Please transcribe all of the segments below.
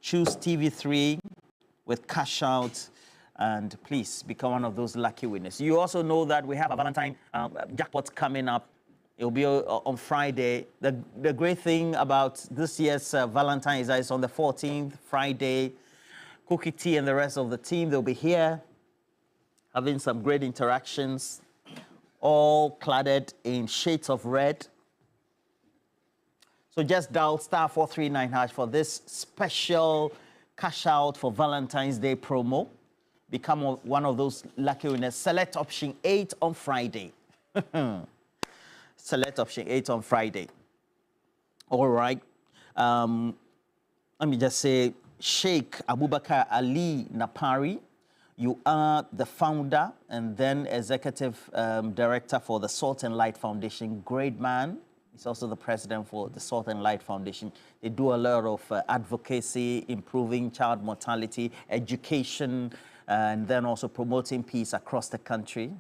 choose TV3 with cash out, and please become one of those lucky winners. You also know that we have a Valentine jackpot coming up. It'll be on Friday. The great thing about this year's Valentine is that it's on the 14th, Friday. Cookie Tea and the rest of the team, they'll be here having some great interactions, all cladded in shades of red. So just dial *439# for this special cash out for Valentine's Day promo. Become one of those lucky winners. Select option 8 on Friday. Select option 8 on Friday. All right. Let me just say, Sheikh Abubakar Ali Napari, you are the founder and then executive director for the Salt and Light Foundation. Great man. He's also the president for the Salt and Light Foundation. They do a lot of advocacy, improving child mortality, education, and then also promoting peace across the country,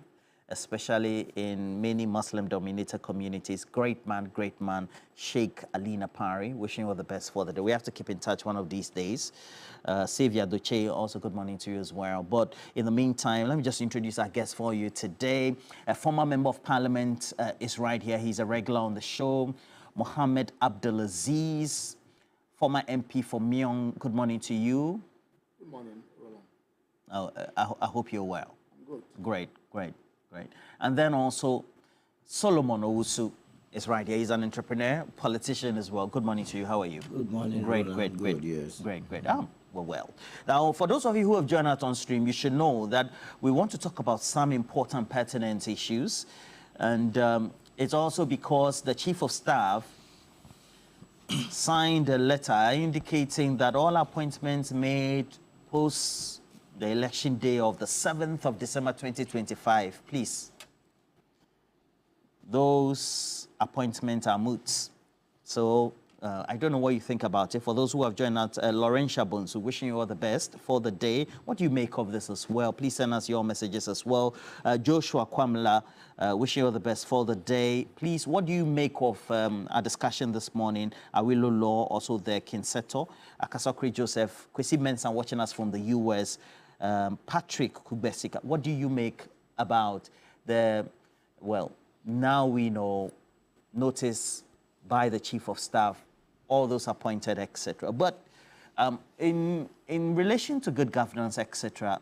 especially in many Muslim-dominated communities. Great man, Sheikh Ali Napari. Wishing you all the best for the day. We have to keep in touch one of these days. Xavier Doche, also good morning to you as well. But in the meantime, let me just introduce our guest for you today. A former member of parliament is right here. He's a regular on the show. Mohammed Abdulaziz, former MP for Myong. Good morning to you. Good morning, Roland. I hope you're well. I'm good. Great. And then also Solomon Owusu is right here. He's an entrepreneur, politician as well. Good morning to you. How are you? Good morning. Great. Yes. Great. Well. Now, for those of you who have joined us on stream, you should know that we want to talk about some important pertinent issues. And it's also because the Chief of Staff signed a letter indicating that all appointments made post the election day of the 7th of December 2025, please, those appointments are moot. So I don't know what you think about it. For those who have joined us, Laurentia Bonsu, wishing you all the best for the day. What do you make of this as well? Please send us your messages as well. Joshua Kwamla, wishing you all the best for the day. Please, what do you make of our discussion this morning? Awilo Law, also there, Kinseto, Akasokri Joseph, Kwesi Mensah watching us from the US, Patrick Kubesika. What do you make about the, well, now we know, notice by the Chief of Staff, all those appointed, etc. But in relation to good governance, etc.,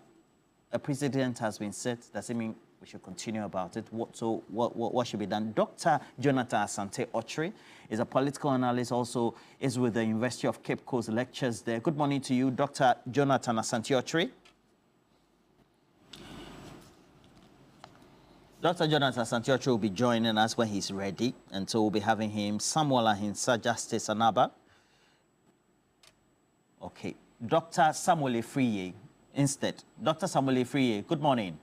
a precedent has been set. Does it mean we should continue about it? What should be done? Dr. Jonathan Asante Ochre is a political analyst, also is with the University of Cape Coast lectures there. Good morning to you, Dr. Jonathan Asante Ochre. Dr. Jonathan Asante Ochre will be joining us when he's ready, and so we'll be having him. Samuel Ahinsa, Justice Anaba. Okay. Dr. Samuel Efriye instead. Dr. Samuel Efriye, good morning.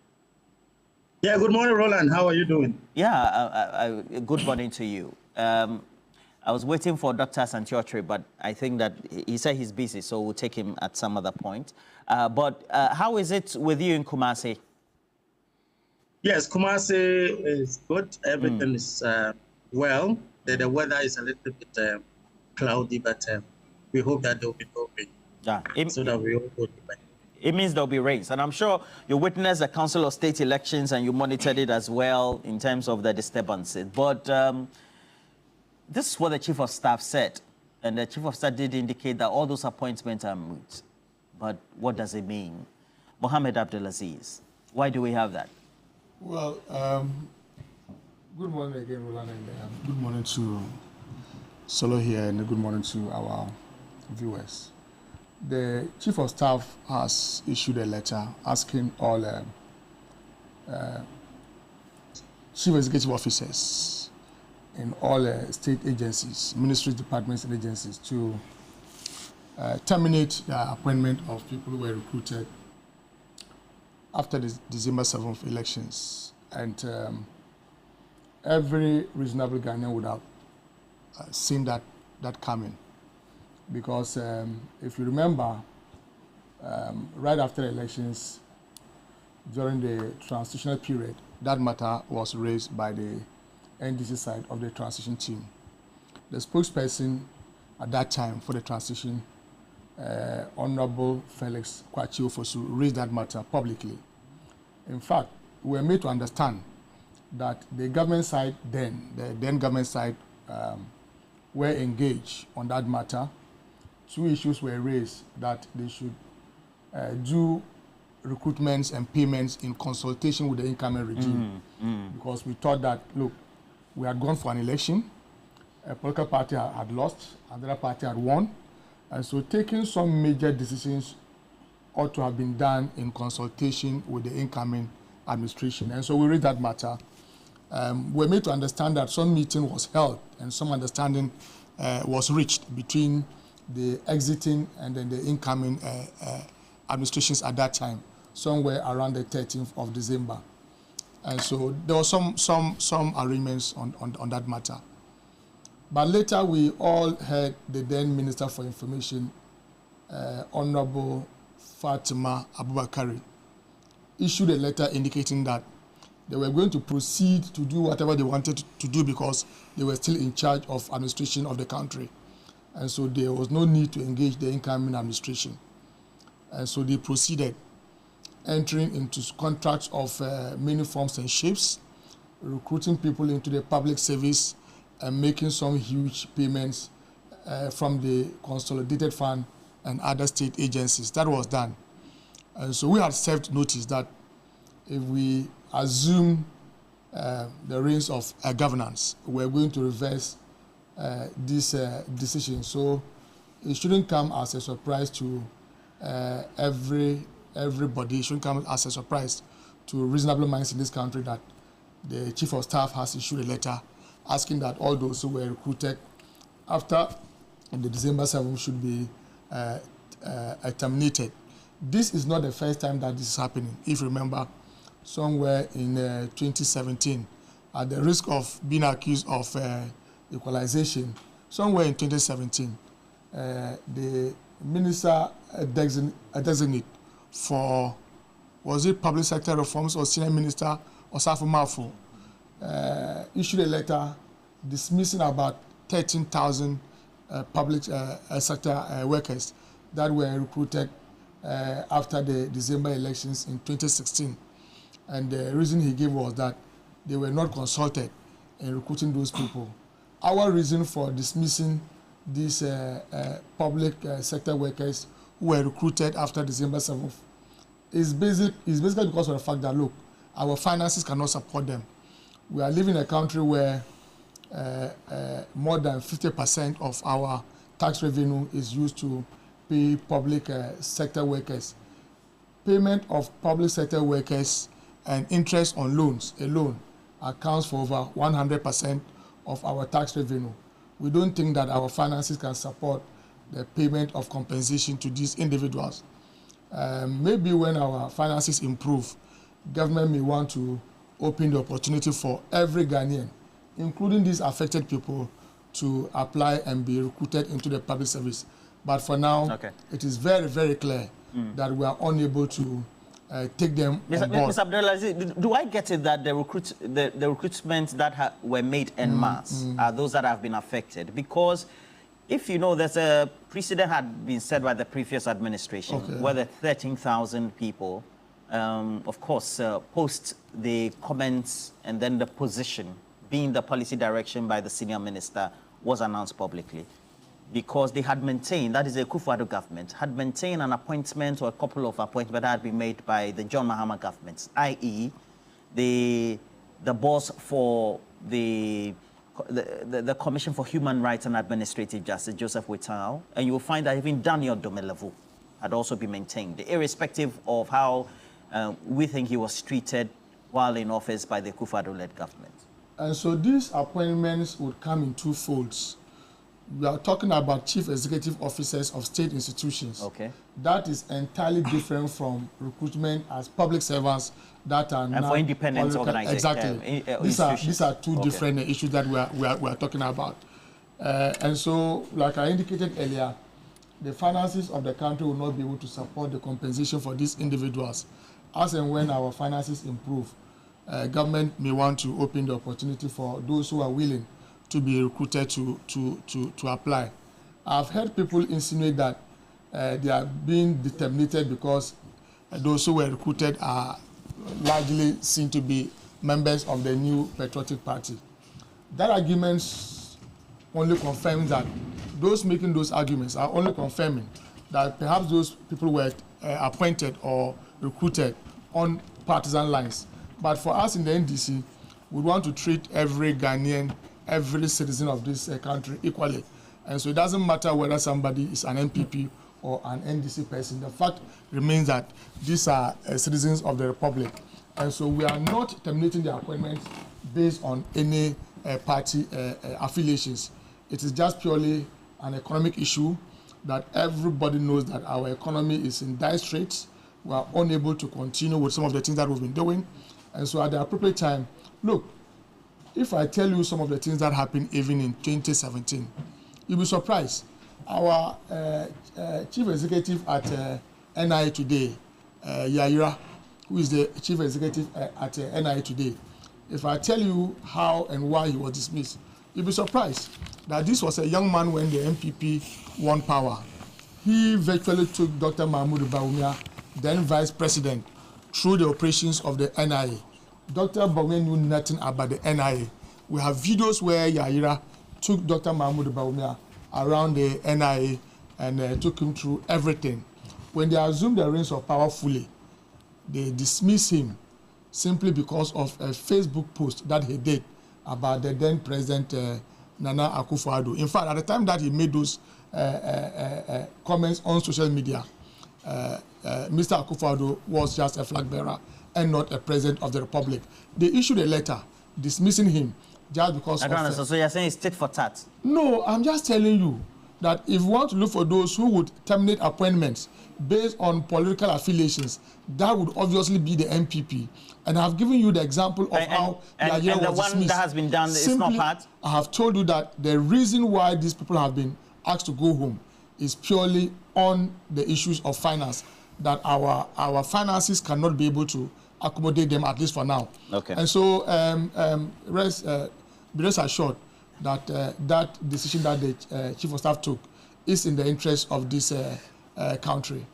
Yeah, good morning, Roland. How are you doing? Yeah, good morning to you. I was waiting for Dr. Asante Ochre, but I think that he said he's busy, so we'll take him at some other point. But how is it with you in Kumasi? Yes, Kumasi is good. Everything is well. The weather is a little bit cloudy, but we hope that there will be no rain. Yeah, so that we all go to bed. It means there'll be rains. And I'm sure you witnessed the Council of State elections and you monitored it as well in terms of the disturbances. But this is what the Chief of Staff said. And the Chief of Staff did indicate that all those appointments are moot. But what does it mean? Mohammed Abdulaziz, why do we have that? Well, good morning again, Roland, and good morning to Solo here, and good morning to our viewers. The Chief of Staff has issued a letter asking all Chief Executive Officers in all state agencies, ministries, departments, and agencies to terminate the appointment of people who were recruited after the December 7th elections. And every reasonable Ghanaian would have seen that coming. Because if you remember, right after the elections, during the transitional period, that matter was raised by the NDC side of the transition team. The spokesperson at that time for the transition Honorable Felix Kwachiofosu raised that matter publicly. In fact, we were made to understand that the government side the then government side were engaged on that matter. Two issues were raised, that they should do recruitments and payments in consultation with the incoming regime. Because we thought that, look, we had gone for an election, a political party had lost, another party had won, and so taking some major decisions ought to have been done in consultation with the incoming administration. And so we read that matter. We're made to understand that some meeting was held and some understanding was reached between the exiting and then the incoming administrations at that time, somewhere around the 13th of December. And so there was some arrangements on that matter. But later we all heard the then Minister for Information, Honorable Fatima Abubakari, issued a letter indicating that they were going to proceed to do whatever they wanted to do because they were still in charge of administration of the country. And so there was no need to engage the incoming administration. And so they proceeded, entering into contracts of many forms and shapes, recruiting people into the public service, and making some huge payments from the Consolidated Fund and other state agencies. That was done. And so we had served notice that if we assume the reins of governance, we're going to reverse this decision. So it shouldn't come as a surprise to everybody. It shouldn't come as a surprise to reasonable minds in this country that the Chief of Staff has issued a letter asking that all those who were recruited after the December 7th should be terminated. This is not the first time that this is happening. If you remember, somewhere in 2017, at the risk of being accused of equalization, somewhere in 2017, the minister designate for, was it public sector reforms or senior minister Osafo Mafo, issued a letter dismissing about 13,000 public sector workers that were recruited after the December elections in 2016. And the reason he gave was that they were not consulted in recruiting those people. Our reason for dismissing these public sector workers who were recruited after December 7th is basically because of the fact that, look, our finances cannot support them. We are living in a country where more than 50% of our tax revenue is used to pay public sector workers. Payment of public sector workers and interest on loans alone accounts for over 100% of our tax revenue. We don't think that our finances can support the payment of compensation to these individuals. Maybe when our finances improve, government may want to open the opportunity for every Ghanaian, including these affected people, to apply and be recruited into the public service. But for now, it is very, very clear that we are unable to take them on board. Mr. Abdulaziz, do I get it that the recruitments that were made en masse are those that have been affected? Because if you know, there's a precedent had been set by the previous administration where the 13,000 people, of course, post the comments and then the position being the policy direction by the senior minister was announced publicly. Because they had maintained, that is the Akufo-Addo government, had maintained an appointment or a couple of appointments that had been made by the John Mahama government, i.e. the boss for the Commission for Human Rights and Administrative Justice, Joseph Wetao, and you will find that even Daniel Domelevu had also been maintained, irrespective of how we think he was treated while in office by the Akufo-Addo-led government. And so these appointments would come in two folds. We are talking about chief executive officers of state institutions. That is entirely different from recruitment as public servants that are and for independent organizations. Exactly. These are two different issues that we are talking about. And so, like I indicated earlier, the finances of the country will not be able to support the compensation for these individuals. As and when our finances improve, government may want to open the opportunity for those who are willing to be recruited to apply. I've heard people insinuate that they are being determined because those who were recruited are largely seen to be members of the new Patriotic Party. That argument only confirms that those making those arguments are only confirming that perhaps those people were appointed or recruited on partisan lines. But for us in the NDC, we want to treat every Ghanaian, every citizen of this country equally. And so it doesn't matter whether somebody is an MPP or an NDC person. The fact remains that these are citizens of the Republic. And so we are not terminating the appointment based on any party affiliations. It is just purely an economic issue that everybody knows that our economy is in dire straits. We are unable to continue with some of the things that we've been doing. And so at the appropriate time, look, if I tell you some of the things that happened even in 2017, you'll be surprised. Our chief executive at NIA today, Yaira, who is the chief executive at NIA today, if I tell you how and why he was dismissed, you'll be surprised that this was a young man when the MPP won power. He virtually took Dr. Mahmoud Bawumia, then vice president, through the operations of the NIA. Dr. Bawumia knew nothing about the NIA. We have videos where Yaira took Dr. Mahmoud Bawumia around the NIA and took him through everything. When they assumed the reins of power fully, they dismissed him simply because of a Facebook post that he did about the then President Nana Akufo-Addo. In fact, at the time that he made those comments on social media, Mr. Akufo-Addo was just a flag bearer and not a president of the Republic. They issued a letter dismissing him just because I don't understand. So you're saying it's tit for tat? No, I'm just telling you that if you want to look for those who would terminate appointments based on political affiliations, that would obviously be the MPP. And I've given you the example of how Nigeria was dismissed. And the one that has been done is not part? I have told you that the reason why these people have been asked to go home is purely on the issues of finance, that our finances cannot be able to accommodate them, at least for now. Okay. And so be rest assured that that decision that the Chief of Staff took is in the interest of this country.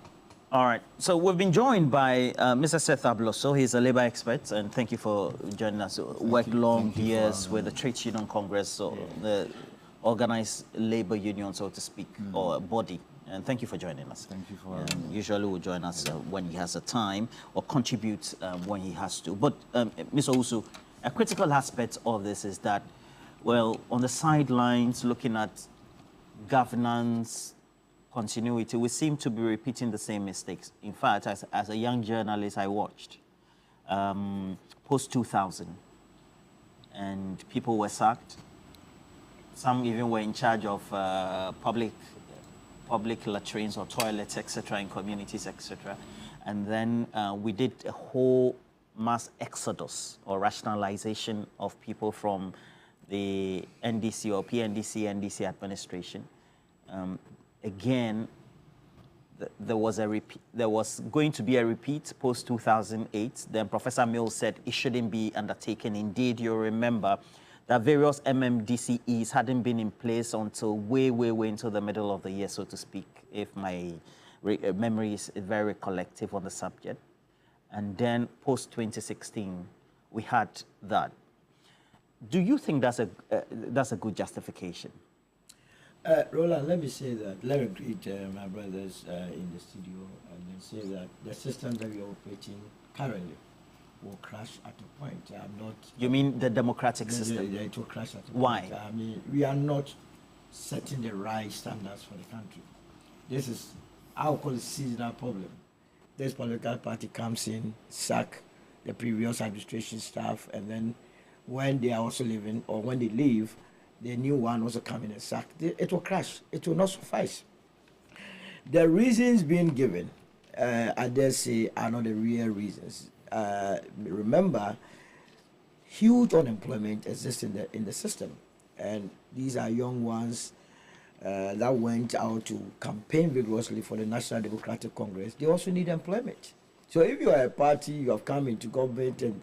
All right. So we've been joined by Mr. Seth Abloso. He's a labor expert, and thank you for joining us. Worked long years with the Trade Union Congress, so the organized labor union, so to speak, or body. And thank you for joining us. Thank you for usually will join us when he has the time or contribute when he has to. But Mr. Usu, a critical aspect of this is that, well, on the sidelines, looking at governance, continuity, we seem to be repeating the same mistakes. In fact, as a young journalist, I watched post-2000, and people were sacked. Some even were in charge of public latrines or toilets, etc., in communities, etc. And then we did a whole mass exodus or rationalization of people from the NDC or PNDC, NDC administration. Again, there was going to be a repeat post-2008. Then Professor Mills said it shouldn't be undertaken. Indeed, you'll remember that various MMDCEs hadn't been in place until way into the middle of the year, so to speak, if my memory is very collective on the subject. And then post-2016, we had that. Do you think that's a good justification? Roland, let me say that, let me greet my brothers in the studio and then say that the system that we are operating currently will crash at a point. I'm not... You mean the democratic system? It will crash at a point. Why? I mean, we are not setting the right standards for the country. This is, I would call it a seasonal problem. This political party comes in, sack the previous administration staff, and then when they are also leaving, or when they leave, the new one also come in and sack. It will crash. It will not suffice. The reasons being given, I dare say, are not the real reasons. Remember, huge unemployment exists in the system, and these are young ones that went out to campaign vigorously for the National Democratic Congress. They also need employment. So if you are a party, you have come into government, and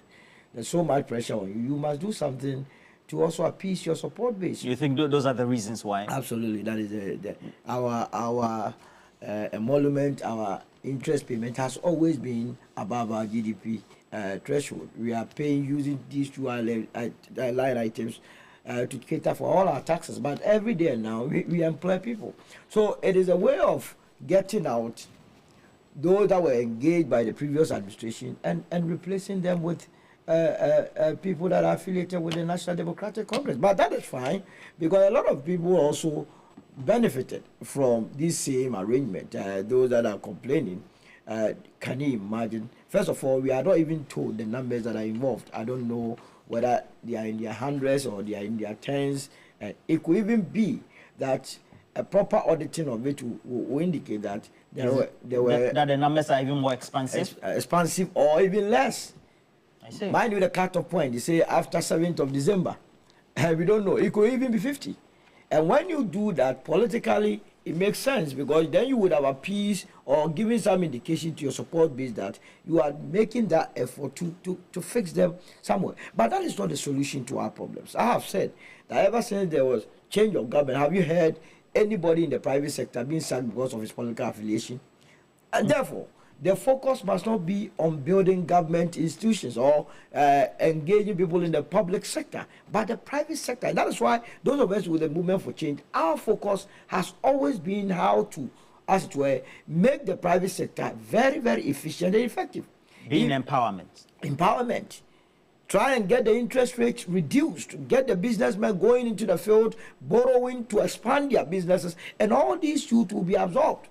there's so much pressure on you, you must do something to also appease your support base. You think those are the reasons why? Absolutely, that is our emolument, our interest payment has always been above our GDP threshold. We are paying using these two line items to cater for all our taxes. But every day now, we employ people. So it is a way of getting out those that were engaged by the previous administration and replacing them with people that are affiliated with the National Democratic Congress. But that is fine, because a lot of people also benefited from this same arrangement. Those that are complaining, can you imagine? First of all, we are not even told the numbers that are involved. I don't know whether they are in their hundreds or they are in their tens. It could even be that a proper auditing of it will indicate that that the numbers are even more expansive, expansive or even less. I see. Mind you, the cut-off point, they say after 7th of December. We don't know. It could even be 50. And when you do that, politically, it makes sense, because then you would have appeased or given some indication to your support base that you are making that effort to fix them somewhere. But that is not the solution to our problems. I have said that ever since there was change of government, have you heard anybody in the private sector being sacked because of his political affiliation? And therefore, the focus must not be on building government institutions or engaging people in the public sector, but the private sector. And that is why those of us with the movement for change, our focus has always been how to, as it were, make the private sector very, very efficient and effective. Being empowerment. Empowerment. Try and get the interest rates reduced, get the businessmen going into the field, borrowing to expand their businesses, and all these youth will be absorbed.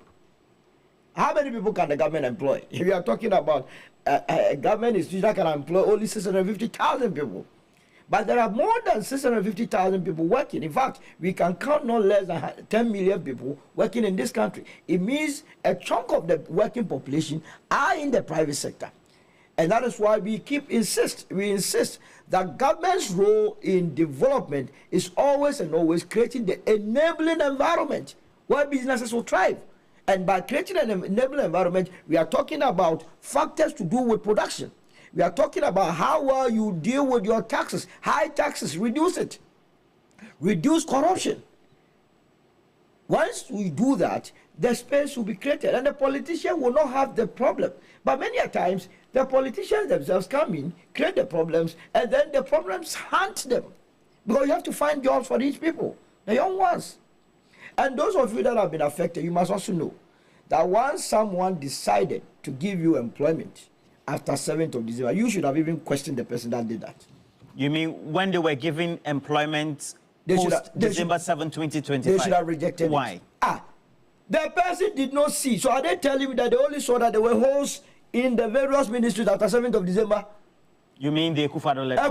How many people can the government employ? If we are talking about a government institution that can employ only 650,000 people. But there are more than 650,000 people working. In fact, we can count no less than 10 million people working in this country. It means a chunk of the working population are in the private sector. And that is why we insist that government's role in development is always and always creating the enabling environment where businesses will thrive. And by creating an enabling environment, we are talking about factors to do with production. We are talking about how well you deal with your taxes. High taxes, reduce it. Reduce corruption. Once we do that, the space will be created, and the politician will not have the problem. But many a times, the politicians themselves come in, create the problems, and then the problems hunt them. Because you have to find jobs for these people, the young ones. And those of you that have been affected, you must also know that once someone decided to give you employment after 7th of December, you should have even questioned the person that did that. You mean when they were giving employment post-December 7, 2025? They should have rejected Why? it. The person did not see. So are they telling me that they only saw that there were holes in the various ministries after 7th of December? You mean the Akufo-Addo letter?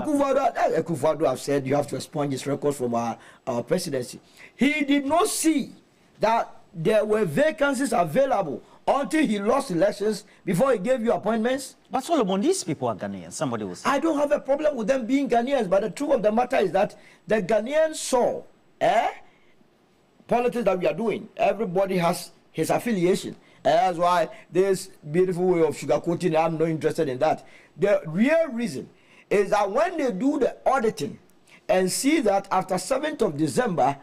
Akufo-Addo have said you have to expunge his records from our presidency. He did not see that there were vacancies available until he lost elections before he gave you appointments. But Solomon, these people are Ghanaians. Somebody will say. I don't have a problem with them being Ghanaians, but the truth of the matter is that the Ghanaians saw politics that we are doing. Everybody has his affiliation. That's why this beautiful way of sugarcoating, I'm not interested in that. The real reason is that when they do the auditing and see that after 7th of December,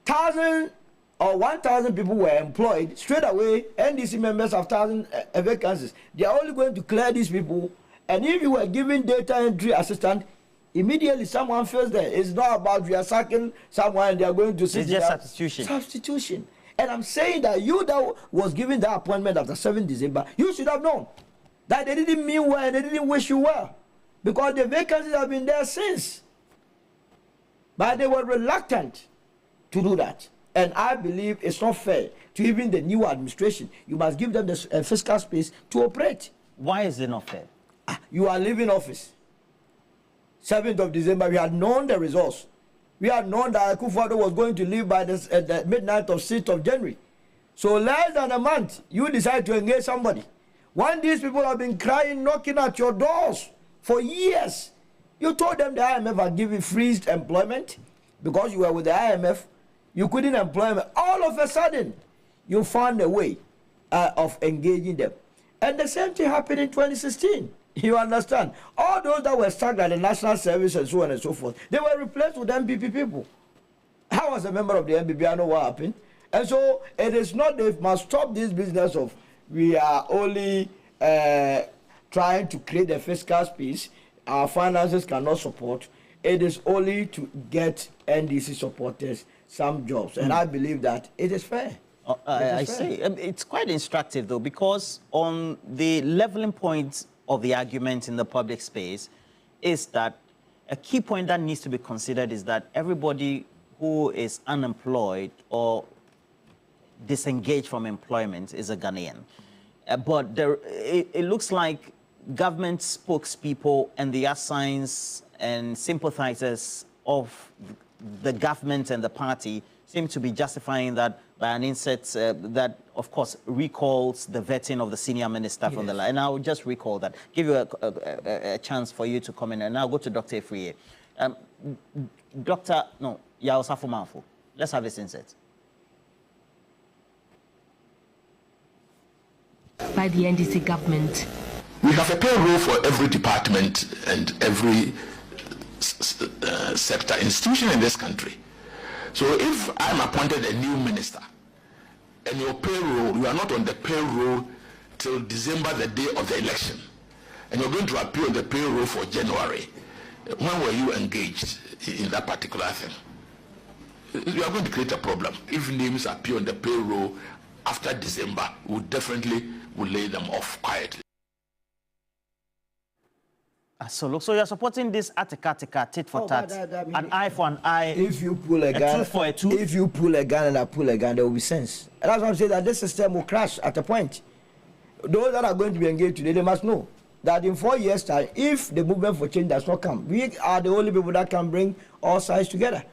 1,000 or 1,000 people were employed, straight away, NDC members have 1,000 vacancies. They are only going to clear these people. And if you were giving data entry assistant, immediately someone feels that it's not about we are sacking someone and they are going to sit. It's just substitution. Substitution. And I'm saying that you that was given that appointment after 7th December, you should have known that they didn't mean well and they didn't wish you well. Because the vacancies have been there since. But they were reluctant to do that. And I believe it's not fair to even the new administration. You must give them the fiscal space to operate. Why is it not fair? You are leaving office. 7th of December, we had known the results. We had known that Akufo-Addo was going to leave by the midnight of 6th of January. So less than a month, you decide to engage somebody. When these people have been crying, knocking at your doors for years, you told them the IMF had given freezed employment because you were with the IMF. You couldn't employ them. All of a sudden, you found a way of engaging them. And the same thing happened in 2016. You understand? All those that were stuck at the National Service and so on and so forth, they were replaced with MPP people. I was a member of the MPP. I know what happened. And so it is not, they must stop this business of we are only trying to create a fiscal space, our finances cannot support. It is only to get NDC supporters some jobs. And I believe that it is fair. I see. It's quite instructive, though, because on the leveling point of the argument in the public space is that a key point that needs to be considered is that everybody who is unemployed or disengaged from employment is a Ghanaian. But it looks like government spokespeople and the assigns and sympathizers of the government and the party seem to be justifying that by an insert that, of course, recalls the vetting of the senior minister from the line. And I'll just recall that, give you a chance for you to comment. And I'll go to Dr. Efriye. Yaosafo Manfo, let's have this insert. By the NDC government. We have a payroll for every department and every sector, institution in this country. So if I'm appointed a new minister and your payroll, you are not on the payroll till December, the day of the election, and you're going to appear on the payroll for January, when were you engaged in that particular thing? You are going to create a problem. If names appear on the payroll after December, we definitely will lay them off quietly. So you're supporting this atika tit for tat, an eye for an eye. If you pull a gun, tooth for a tooth. If you pull a gun and I pull a gun, there will be sense. And that's why I'm saying that this system will crash at a point. Those that are going to be engaged today, they must know that in 4 years' time, if the movement for change does not come, we are the only people that can bring all sides together.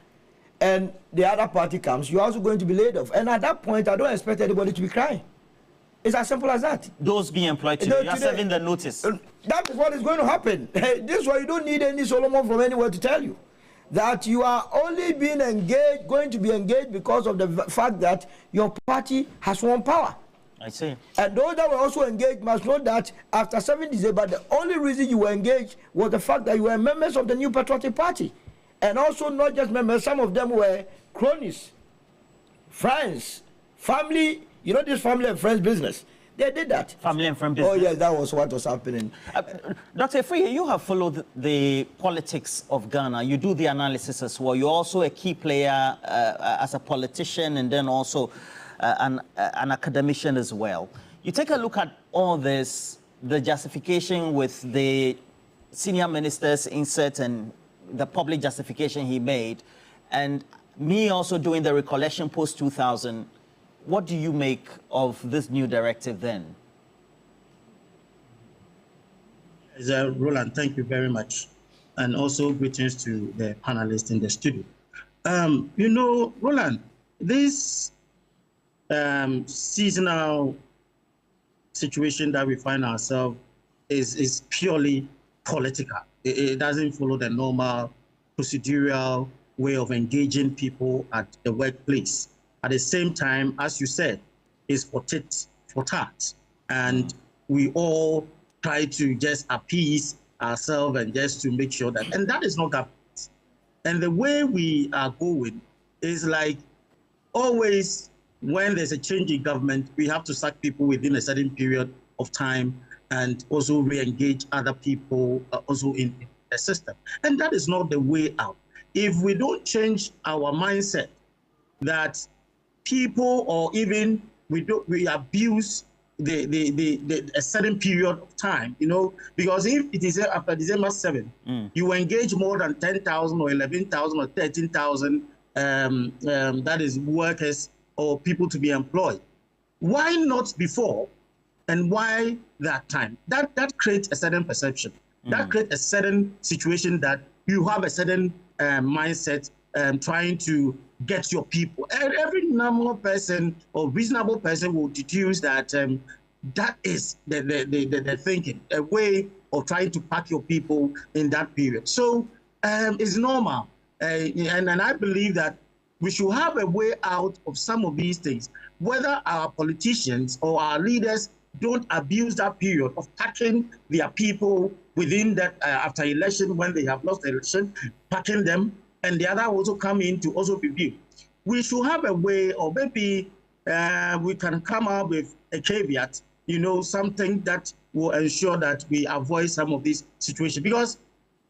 And the other party comes, you're also going to be laid off. And at that point, I don't expect anybody to be crying. It's as simple as that. Those being employed today, you are serving the notice. That is what is going to happen. This is why you don't need any Solomon from anywhere to tell you that you are only being engaged, going to be engaged because of the fact that your party has won power. I see. And those that were also engaged must know that after 7 December, the only reason you were engaged was the fact that you were members of the New Patriotic Party. And also not just members, some of them were cronies, friends, family. You know this family and friends business? They did that. Family and friend business. Oh, yes, that was what was happening. Dr. Efriye, you have followed the politics of Ghana. You do the analysis as well. You're also a key player as a politician and then also an academician as well. You take a look at all this, the justification with the senior minister's insert and the public justification he made, and me also doing the recollection post-2000. What do you make of this new directive then? Roland, thank you very much. And also greetings to the panelists in the studio. You know, Roland, this seasonal situation that we find ourselves is purely political. It doesn't follow the normal procedural way of engaging people at the workplace. At the same time, as you said, is for tit for tat. And we all try to just appease ourselves and just to make sure that, and that is not government. And the way we are going is like always when there's a change in government, we have to sack people within a certain period of time and also re-engage other people also in the system. And that is not the way out. If we don't change our mindset that people or even we abuse a certain period of time, you know, because if it is after December 7, you engage more than 10,000 or 11,000 or 13,000 that is workers or people to be employed. Why not before and why that time? That creates a certain perception. That creates a certain situation that you have a certain mindset trying to get your people. Every normal person or reasonable person will deduce that that is the thinking, a way of trying to pack your people in that period. So it's normal. And I believe that we should have a way out of some of these things, whether our politicians or our leaders don't abuse that period of packing their people within that after election, when they have lost the election, packing them, and the other also come in to also review. we should have a way, or maybe we can come up with a caveat, something that will ensure that we avoid some of these situations. Because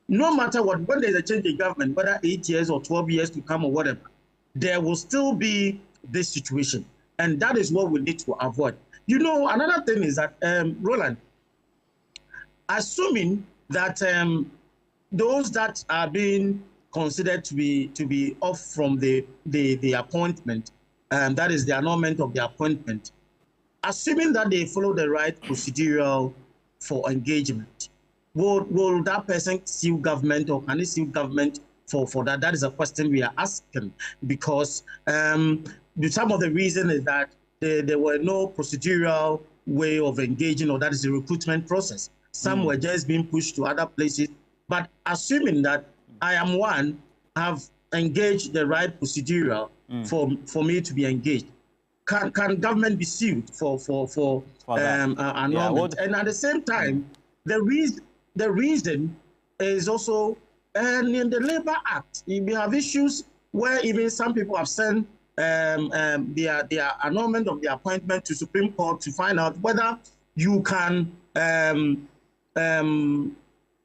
no matter what, when there's a change in government, whether 8 years or 12 years to come or whatever, there will still be this situation. And that is what we need to avoid. Another thing is that, Roland, assuming that those that are being considered to be off from the appointment, that is the annulment of the appointment, assuming that they follow the right procedural for engagement, will that person sue government, or can he sue government for that? That is a question we are asking, because some of the reason is that there were no procedural way of engaging, or that is the recruitment process. Some were just being pushed to other places. But assuming that I am one, have engaged the right procedural for me to be engaged, can government be sued for annulment? And at the same time, the reason is also in the Labor Act. We have issues where even some people have sent their annulment of the appointment to Supreme Court to find out whether you can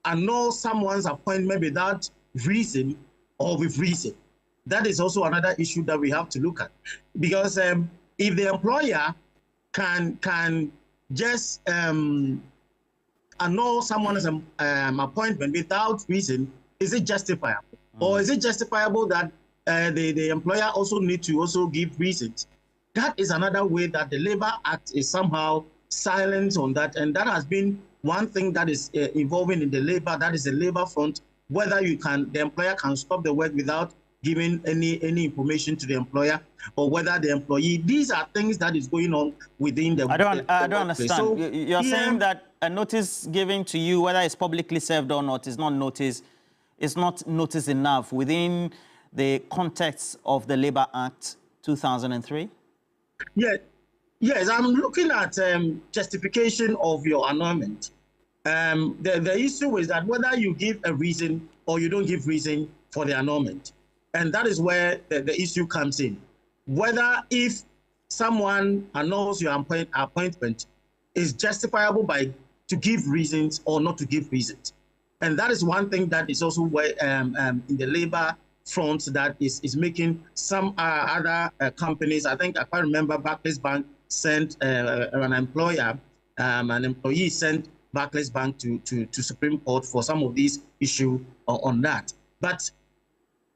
annul someone's appointment without reason or with reason. That is also another issue that we have to look at, because if the employer can just annul someone's appointment without reason, is it justifiable? Or is it justifiable that the employer also need to also give reasons? That is another way that the Labor Act is somehow silent on that, and that has been one thing that is involving in the labor, that is the labor front, whether the employer can stop the work without giving any information to the employer, or whether the employee. These are things that is going on within the. I don't understand. So, you're saying that a notice given to you, whether it's publicly served or not, is not notice enough within the context of the Labor Act 2003? Yeah. Yes, I'm looking at justification of your annulment. The issue is that whether you give a reason or you don't give reason for the annulment. And that is where the issue comes in. Whether if someone annuls your appointment is justifiable to give reasons or not to give reasons. And that is one thing that is also where in the labor front that is making some other companies, I think I can't remember, Barclays Bank sent an employee sent Barclays Bank to Supreme Court for some of these issues on that. But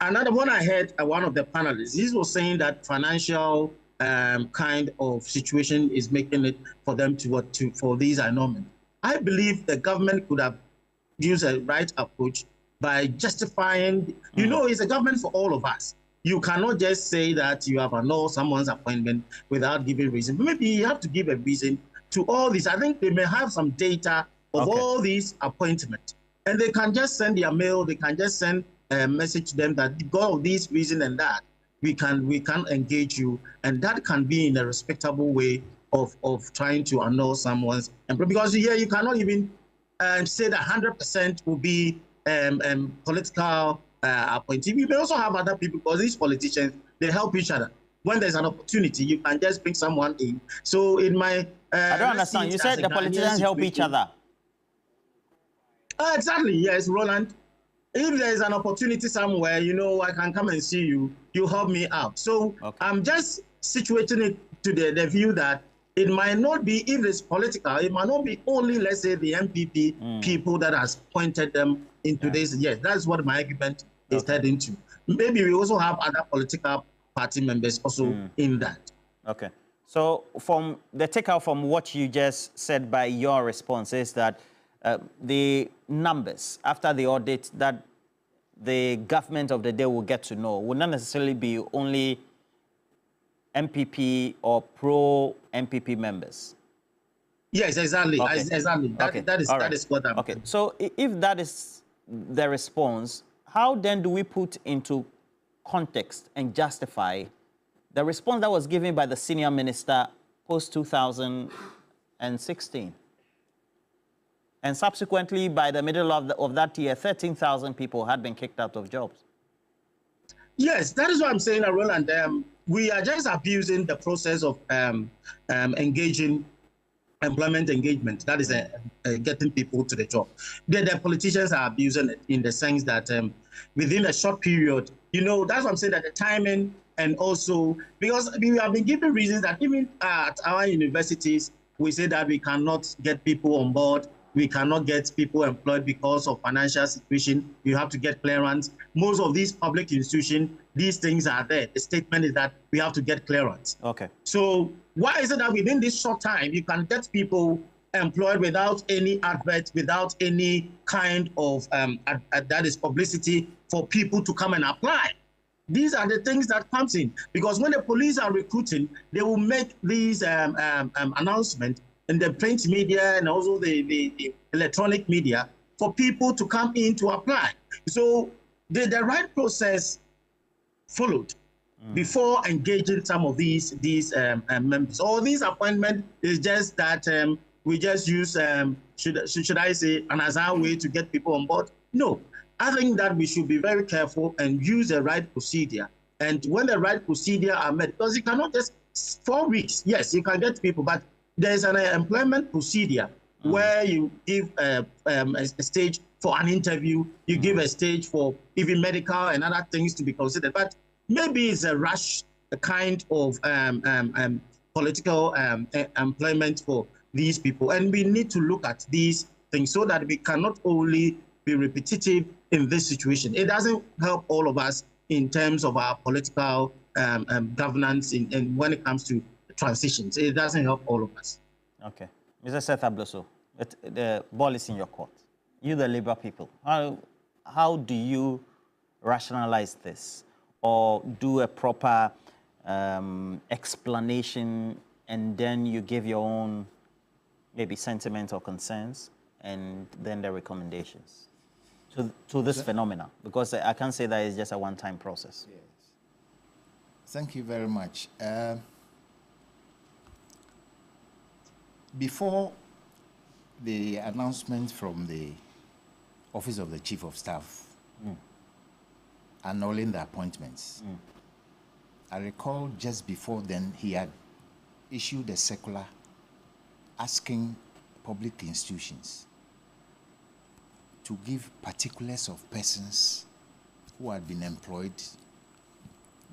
another one I heard, one of the panelists, he was saying that financial kind of situation is making it for them for these annulments. I believe the government could have used a right approach by justifying, it's a government for all of us. You cannot just say that you have annulled someone's appointment without giving reason. Maybe you have to give a reason to all this. I think they may have some data of all these appointments, and they can just send their mail. They can just send a message to them that because of this reason and that, we can engage you, and that can be in a respectable way of trying to annul someone's employment. Because here you cannot even say that 100% will be political appointee. We may also have other people, because these politicians, they help each other. When there's an opportunity, you can just bring someone in. So in my... I don't understand. You said the politicians help each other. Exactly, yes, Roland. If there's an opportunity somewhere, I can come and see you. You help me out. So I'm just situating it to the view that it might not be, if it's political, it might not be only, let's say, the MPP people that has appointed them into this. Yes, that's what my argument is heading to. Maybe we also have other political party members also in that. Okay. So from the takeout from what you just said by your response is that the numbers after the audit that the government of the day will get to know will not necessarily be only MPP or pro-MPP members. Yes, exactly. Okay. Exactly. That is what I'm saying. So if that is the response, how then do we put into context and justify the response that was given by the senior minister post-2016? And subsequently, by the middle of that year, 13,000 people had been kicked out of jobs. Yes, that is what I'm saying, Roland. We are just abusing the process of engaging employment engagement. That is getting people to the job. The politicians are abusing it in the sense that within a short period, that's what I'm saying, that the timing, and also because we have been given reasons that even at our universities, we say that we cannot get people on board. We cannot get people employed because of financial situation. You have to get clearance. Most of these public institutions, these things are there. The statement is that we have to get clearance. Okay. So why is it that within this short time, you can get people employed without any advert, without any kind of, that is publicity for people to come and apply? These are the things that comes in, because when the police are recruiting, they will make these announcements in the print media and also the electronic media for people to come in to apply. So the right process followed before engaging some of these members. All these appointments is just that we just use, should I say, an Azar way to get people on board? No. I think that we should be very careful and use the right procedure. And when the right procedure are met, because you cannot just 4 weeks, yes, you can get people, but there's an employment procedure where you give a stage for an interview, you give a stage for even medical and other things to be considered. But maybe it's a rush, a kind of political employment for these people. And we need to look at these things so that we cannot only be repetitive in this situation. It doesn't help all of us in terms of our political governance and when it comes to transitions. It doesn't help all of us. Okay. Mr. Seth Abloso, the ball is in your court. You, the Labour people, how do you rationalize this or do a proper explanation, and then you give your own maybe sentiment or concerns and then the recommendations to this phenomena? Because I can't say that it's just a one-time process. Yes. Thank you very much. Before the announcement from the Office of the Chief of Staff annulling the appointments, I recall just before then he had issued a circular asking public institutions to give particulars of persons who had been employed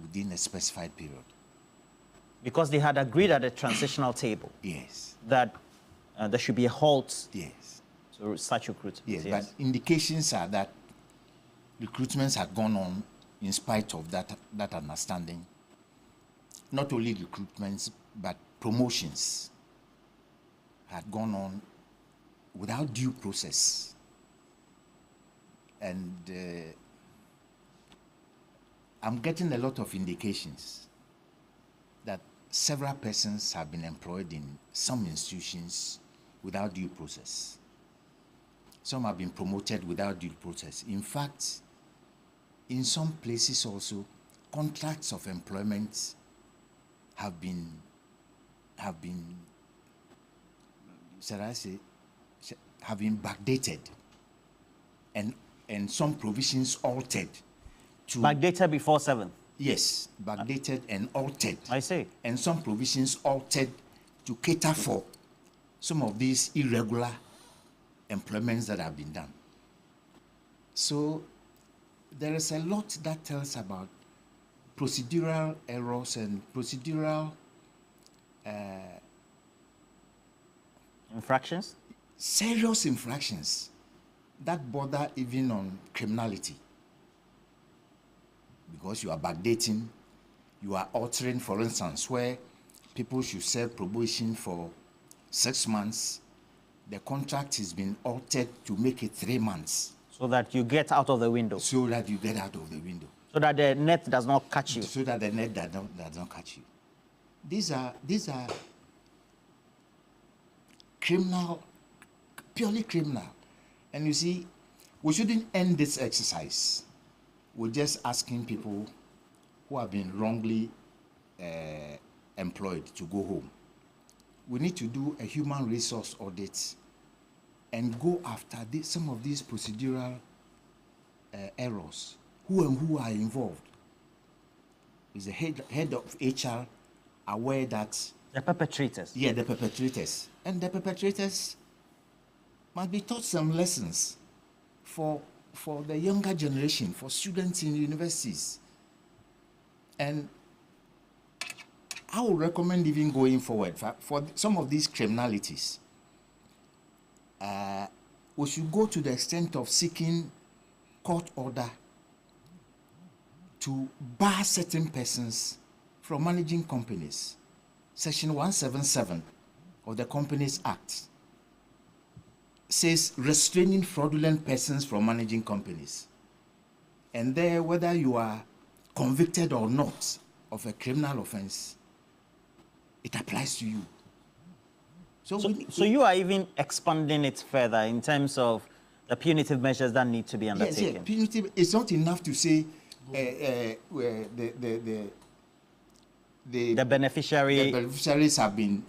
within a specified period. Because they had agreed at a transitional table. Yes. That there should be a halt. Yes. To such recruitment. Yes, but indications are that recruitments had gone on in spite of that understanding. Not only recruitments, but promotions had gone on without due process. And I'm getting a lot of indications that several persons have been employed in some institutions without due process. Some have been promoted without due process. In fact, in some places also, contracts of employment have been, shall I say, have been backdated, and some provisions altered to backdated before 7. Yes, backdated and altered. I see. And some provisions altered to cater for some of these irregular employments that have been done. So there is a lot that tells about procedural errors and procedural infractions? Serious infractions that border even on criminality. Because you are backdating, you are altering, for instance, where people should serve probation for 6 months, the contract has been altered to make it 3 months. So that you get out of the window. So that you get out of the window. So that the net does not catch you. So that the net does not catch you. These are criminal, purely criminal. And you see, we shouldn't end this exercise with just asking people who have been wrongly employed to go home. We need to do a human resource audit and go after some of these procedural errors. Who are involved? is the head of HR aware that The perpetrators. yeah, the perpetrators, and the perpetrators must be taught some lessons for the younger generation, for students in universities. And I would recommend even going forward for some of these criminalities. We should go to the extent of seeking court order to bar certain persons from managing companies. Section 177 of the Companies Act says restraining fraudulent persons from managing companies. And there, whether you are convicted or not of a criminal offense, it applies to you. So you are even expanding it further in terms of the punitive measures that need to be undertaken. Yes, punitive. It's not enough to say the beneficiaries have been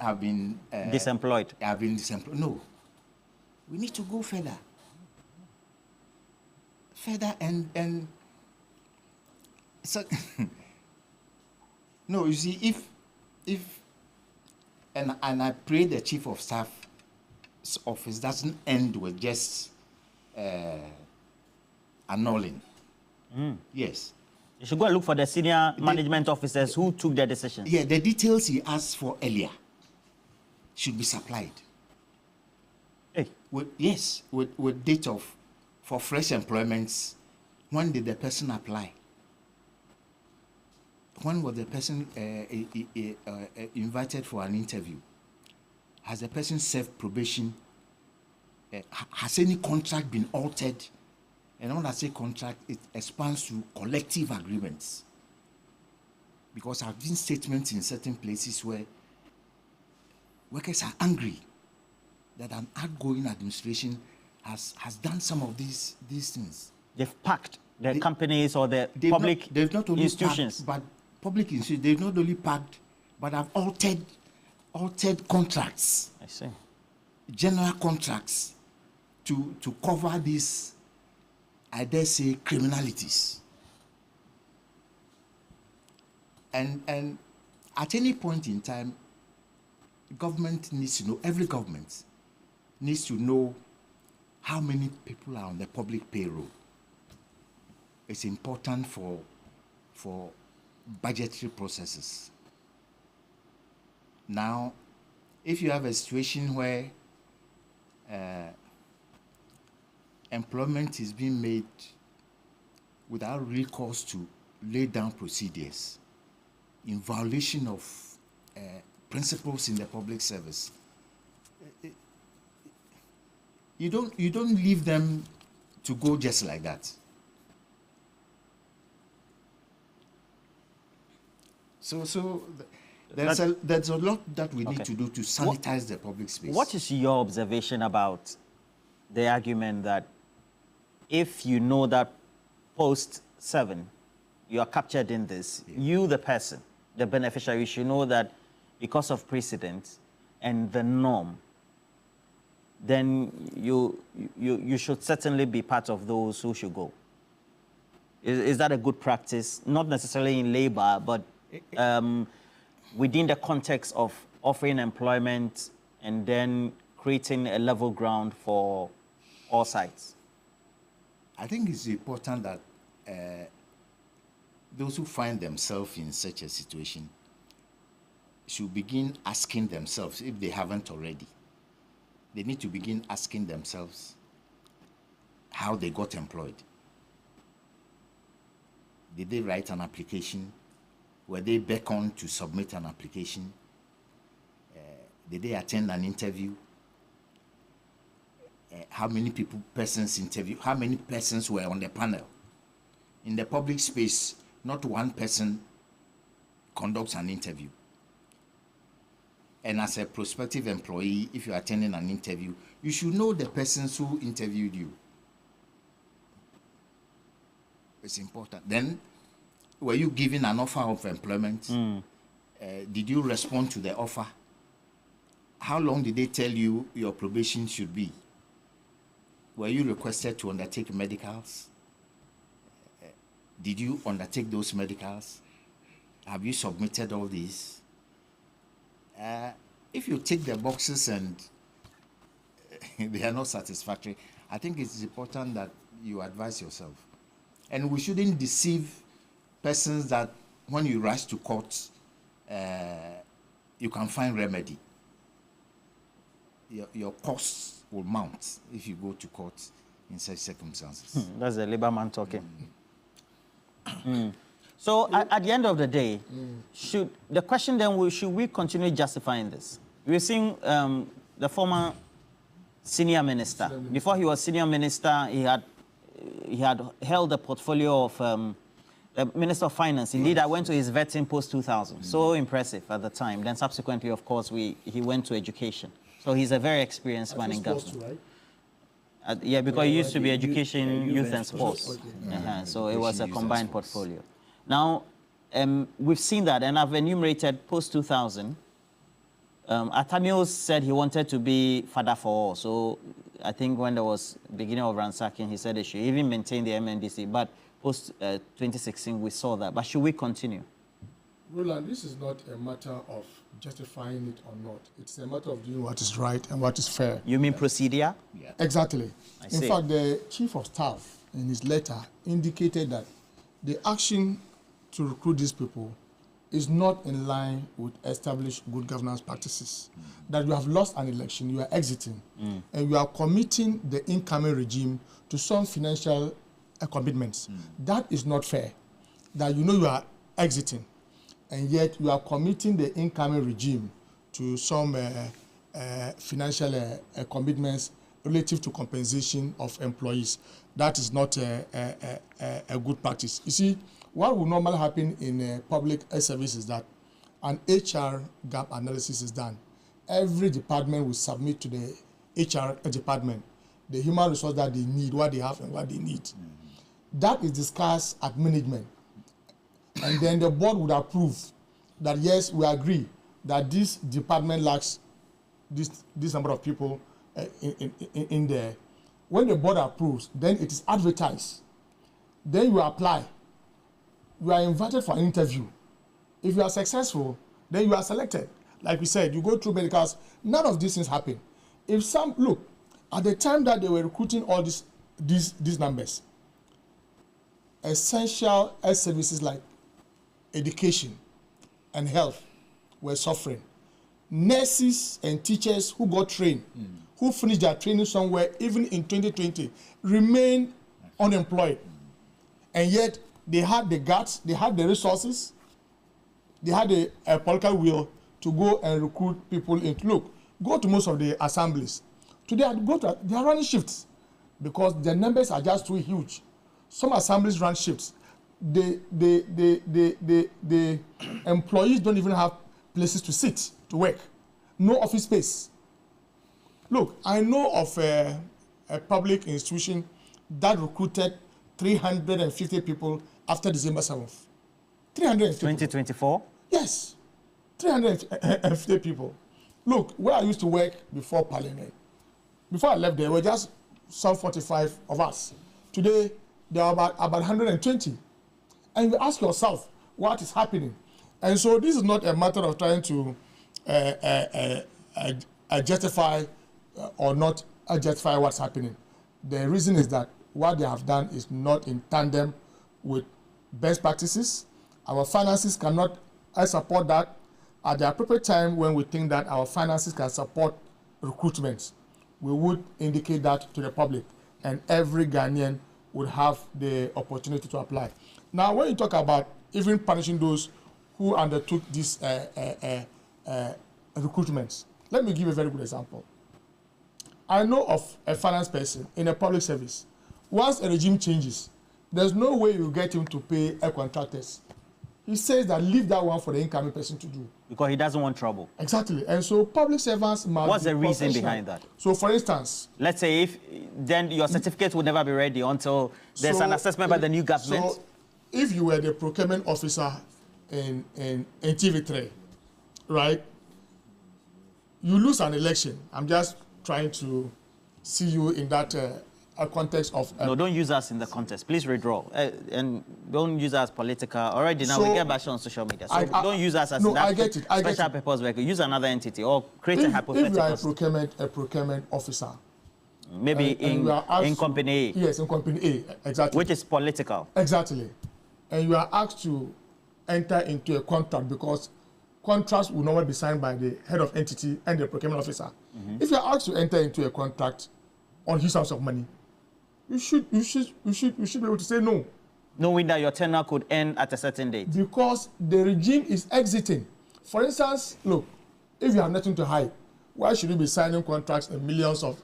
disemployed. Have been disemployed. No, we need to go further, and so no. You see, if and I pray the chief of staff's office doesn't end with just annulling. Yes. You should go and look for the senior management officers who took their decisions. Yeah, the details he asked for earlier should be supplied. Hey. With date for fresh employments. When did the person apply? When was the person invited for an interview? Has the person served probation? Has any contract been altered? And when I say contract, it expands to collective agreements. Because I've seen statements in certain places where workers are angry that an outgoing administration has done some of these things. They've packed the companies or the public they've not only institutions. Packed, but public institutions, they've not only packed, but have altered contracts. I see. General contracts to cover these, I dare say, criminalities. And at any point in time, government needs to know, every government needs to know how many people are on the public payroll. It's important for budgetary processes. Now, if you have a situation where employment is being made without recourse to lay down procedures in violation of principles in the public service, you don't leave them to go just like that. So there's a lot that we need to do to sanitize the public space. What is your observation about the argument that if you know that post 7, you are captured in this, you, the person, the beneficiary, should know that because of precedent and the norm, then you should certainly be part of those who should go. Is that a good practice? Not necessarily in labor, but within the context of offering employment and then creating a level ground for all sides? I think it's important that those who find themselves in such a situation should begin asking themselves, if they haven't already, they need to begin asking themselves how they got employed. Did they write an application? Were they beckoned to submit an application? Did they attend an interview? How many persons interviewed? How many persons were on the panel? In the public space, not one person conducts an interview. And as a prospective employee, if you're attending an interview, you should know the persons who interviewed you. It's important. Then, were you given an offer of employment? Did you respond to the offer? How long did they tell you your probation should be? Were you requested to undertake medicals? Did you undertake those medicals? have you submitted all these? If you tick the boxes and they are not satisfactory, I think it's important that you advise yourself. And we shouldn't deceive persons that when you rush to court, you can find remedy. Your costs will mount if you go to court in such circumstances. That's the labor man talking. So at the end of the day, should we continue justifying this? We've seen the former senior minister. Before he was senior minister, he had held the portfolio of the Minister of Finance. Indeed, I went to his vetting post-2000. So impressive at the time. Then subsequently, of course, he went to education. So he's a very experienced man in government. Right? Yeah, because he used to be education, youth and sports. So it was a combined portfolio. Now, we've seen that, and I've enumerated post-2000. Atamio said he wanted to be father for all. So I think when there was beginning of ransacking, he said they should even maintain the MNDC. But post-2016, we saw that. But should we continue? Roland, this is not a matter of justifying it or not. It's a matter of doing what is right and what is fair. You mean procedure? Yeah. Exactly. In fact, the Chief of Staff, in his letter, indicated that the action to recruit these people is not in line with established good governance practices. That you have lost an election, you are exiting, and you are committing the incoming regime to some financial commitments. That is not fair. That you are exiting, and yet you are committing the incoming regime to some financial commitments relative to compensation of employees. That is not a good practice. You see, what will normally happen in public service is that an HR gap analysis is done. Every department will submit to the HR department the human resource that they need, what they have and what they need. That is discussed at management. And then the board would approve that, yes, we agree that this department lacks this number of people in there. When the board approves, then it is advertised. Then you apply. You are invited for an interview. If you are successful, then you are selected. Like we said, you go through medicals. None of these things happen. Look, at the time that they were recruiting all these numbers, essential health services like education and health were suffering. Nurses and teachers who got trained, who finished their training somewhere, even in 2020, remain unemployed. And yet, they had the guts, they had the resources, they had a political will to go and recruit people. Look, go to most of the assemblies. Today, they are running shifts because the numbers are just too huge. Some assemblies run shifts. The employees don't even have places to sit, to work. No office space. Look, I know of a public institution that recruited 350 people after December 7th. 350 2024? Yes. 350 people. Look, where I used to work before Parliament, before I left there were just some 45 of us. Today, there are about 120. And you ask yourself, what is happening? And so this is not a matter of trying to justify or not justify what's happening. The reason is that what they have done is not in tandem with best practices. Our finances cannot support that. At the appropriate time, when we think that our finances can support recruitment, we would indicate that to the public, and every Ghanaian would have the opportunity to apply. Now, when you talk about even punishing those who undertook these recruitments, let me give a very good example. I know of a finance person in a public service. Once a regime changes, there's no way you get him to pay air contractors. He says that leave that one for the incoming person to do. Because he doesn't want trouble. Exactly. And so public servants must What's the reason behind that? So for instance, let's say then your certificate will never be ready until there's an assessment by the new government. So if you were the procurement officer in TV3, right? You lose an election. I'm just trying to see you in that a context of... no, don't use us in the context. Please withdraw. And don't use us political. Already now we get back on social media. So don't use us as special purpose vehicle. Use another entity or create a hypothetical. If you are a procurement officer, maybe in company A. Yes, in company A, exactly. Which is political. Exactly. And you are asked to enter into a contract because contracts will normally be signed by the head of entity and the procurement officer. If you are asked to enter into a contract on his house of money, you should be able to say no. Knowing that your tenure could end at a certain date. Because the regime is exiting. For instance, look, if you have nothing to hide, why should you be signing contracts in millions of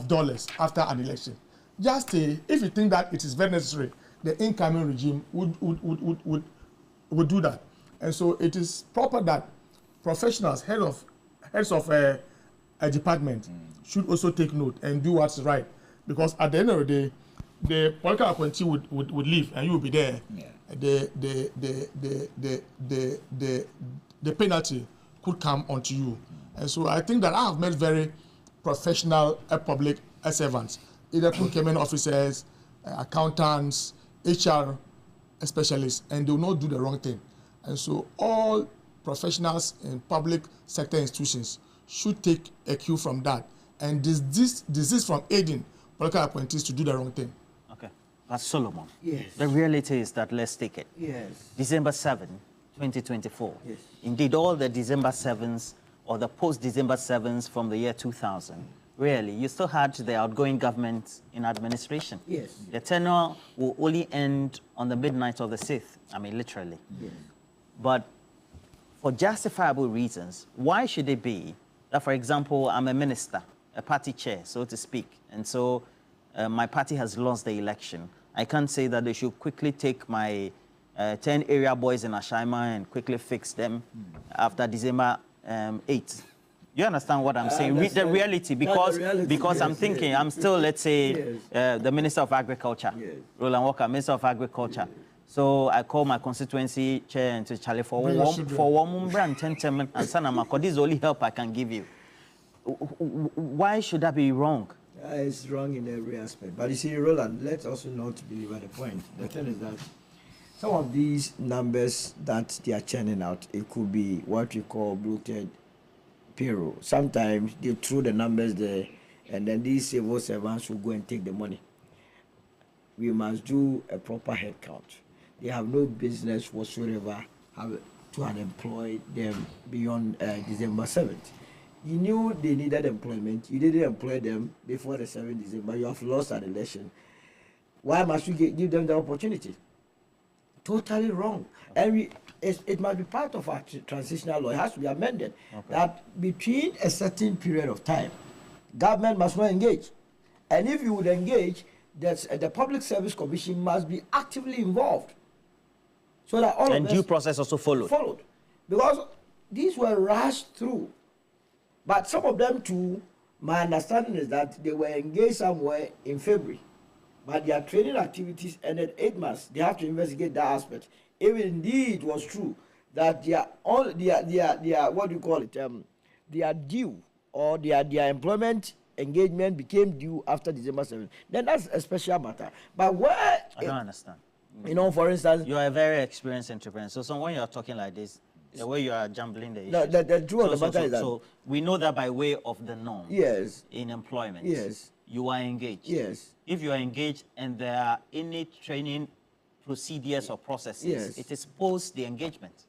dollars after an election? Just if you think that it is very necessary, the incoming regime would do that. And so it is proper that professionals, heads of a department should also take note and do what's right. Because at the end of the day, the political appointee would leave and you will be there. Yeah. The penalty could come onto you. And so I think that I have met very professional public servants, either procurement officers, accountants, HR specialists, and they will not do the wrong thing. And so all professionals in public sector institutions should take a cue from that and desist from aiding political appointees to do the wrong thing. Okay. But Solomon, yes. The reality is that, let's take it. Yes. December 7, 2024. Yes. Indeed, all the December 7s or the post-December 7s from the year 2000, really, you still had the outgoing government in administration. Yes. The tenure will only end on the midnight of the 6th. I mean, literally. Yes. But for justifiable reasons, why should it be that, for example, I'm a minister, a party chair, so to speak, and so my party has lost the election. I can't say that they should quickly take my 10 area boys in Ashaiman and quickly fix them after December 8th. You understand what I'm saying? The reality, because I'm thinking, I'm still, let's say, the Minister of Agriculture, Roland Walker, Minister of Agriculture. So I call my constituency chair and to Charlie for one brand 10 and Sanamako. This is the only help I can give you. Why should that be wrong? It's wrong in every aspect. But you see, Roland, let's also not believe at the point. The thing is that some of these numbers that they are churning out, it could be what we call bloated payroll. Sometimes they throw the numbers there, and then these civil servants will go and take the money. We must do a proper head count. They have no business whatsoever to have employed them beyond December 7th. You knew they needed employment. You didn't employ them before the 7th December. You have lost an election. Why must we give them the opportunity? Totally wrong. And it must be part of our transitional law. It has to be amended. Okay. That between a certain period of time, government must not engage. And if you would engage, the Public Service Commission must be actively involved. So that all and due process also followed. Because these were rushed through. But some of them too, my understanding is that they were engaged somewhere in February. But their training activities ended 8 months. They have to investigate that aspect. If indeed it was true that their what do you call it? Their due or their employment engagement became due after December 7th, then that's a special matter. But where I don't understand. You know, for instance, you are a very experienced entrepreneur. So when you are talking like this, the way you are jumbling the issues. No, the truth of the matter is that. So we know that by way of the norm. Yes. In employment. Yes. You are engaged. Yes. If you are engaged and there are any training procedures or processes, yes, it is post the engagement.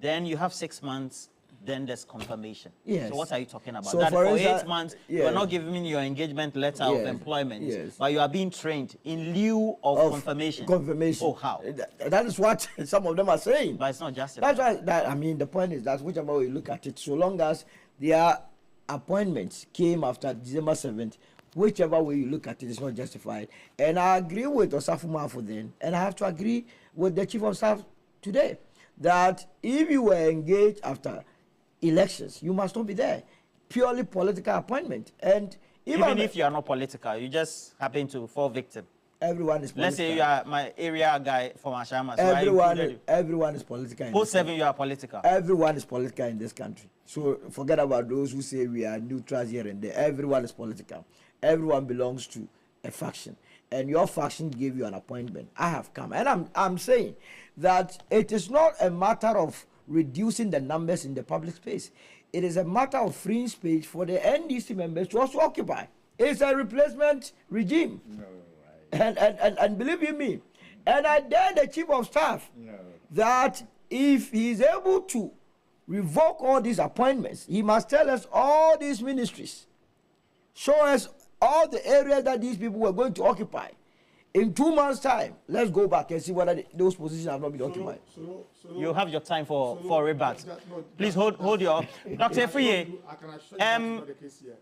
Then you have 6 months. Then there's confirmation. Yes. So what are you talking about? So that for instance, 8 months, yes, you are not giving me your engagement letter of employment, yes, but you are being trained in lieu of confirmation. Confirmation. Oh, how? That is what some of them are saying. But it's not justified. That's why, I mean, the point is that whichever way you look at it, so long as their appointments came after December 7th, whichever way you look at it, it's not justified. And I agree with Osafu Mafo then, and I have to agree with the Chief of Staff today, that if you were engaged after elections, you must not be there. Purely political appointment. And even if you are not political, you just happen to fall victim. Everyone is political. Let's say you are my area guy from Ashama. So Everyone is political. Post 7, you are political. Everyone is political in this country. So forget about those who say we are neutrals here and there. Everyone is political. Everyone belongs to a faction. And your faction gave you an appointment. I have come. And I'm saying that it is not a matter of reducing the numbers in the public space. It is a matter of freeing space for the NDC members to also occupy. It's a replacement regime. No, and believe you me, and I dare the chief of staff that if he is able to revoke all these appointments, he must tell us all these ministries, show us all the areas that these people were going to occupy. In 2 months' time, let's go back and see whether those positions have not been occupied. You have your time for rebut. Please hold your... Dr. Friye. I can assure you that's not the case here.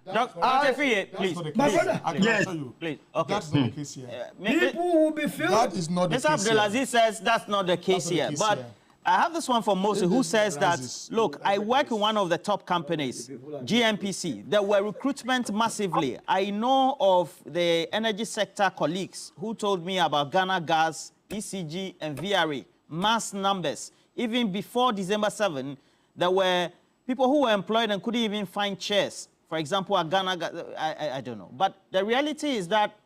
Dr. Friye, please. My brother. I can assure you. Please. Okay. That's not the case here. People will be filled. That is not the Mr. case here. Abdulaziz says that's not the case here. But I have this one from Moses who says that, look, I work in one of the top companies, GMPC. There were recruitment massively. I know of the energy sector colleagues who told me about Ghana Gas, ECG, and VRA, mass numbers. Even before December 7, there were people who were employed and couldn't even find chairs. For example, at Ghana Gas, I don't know. But the reality is that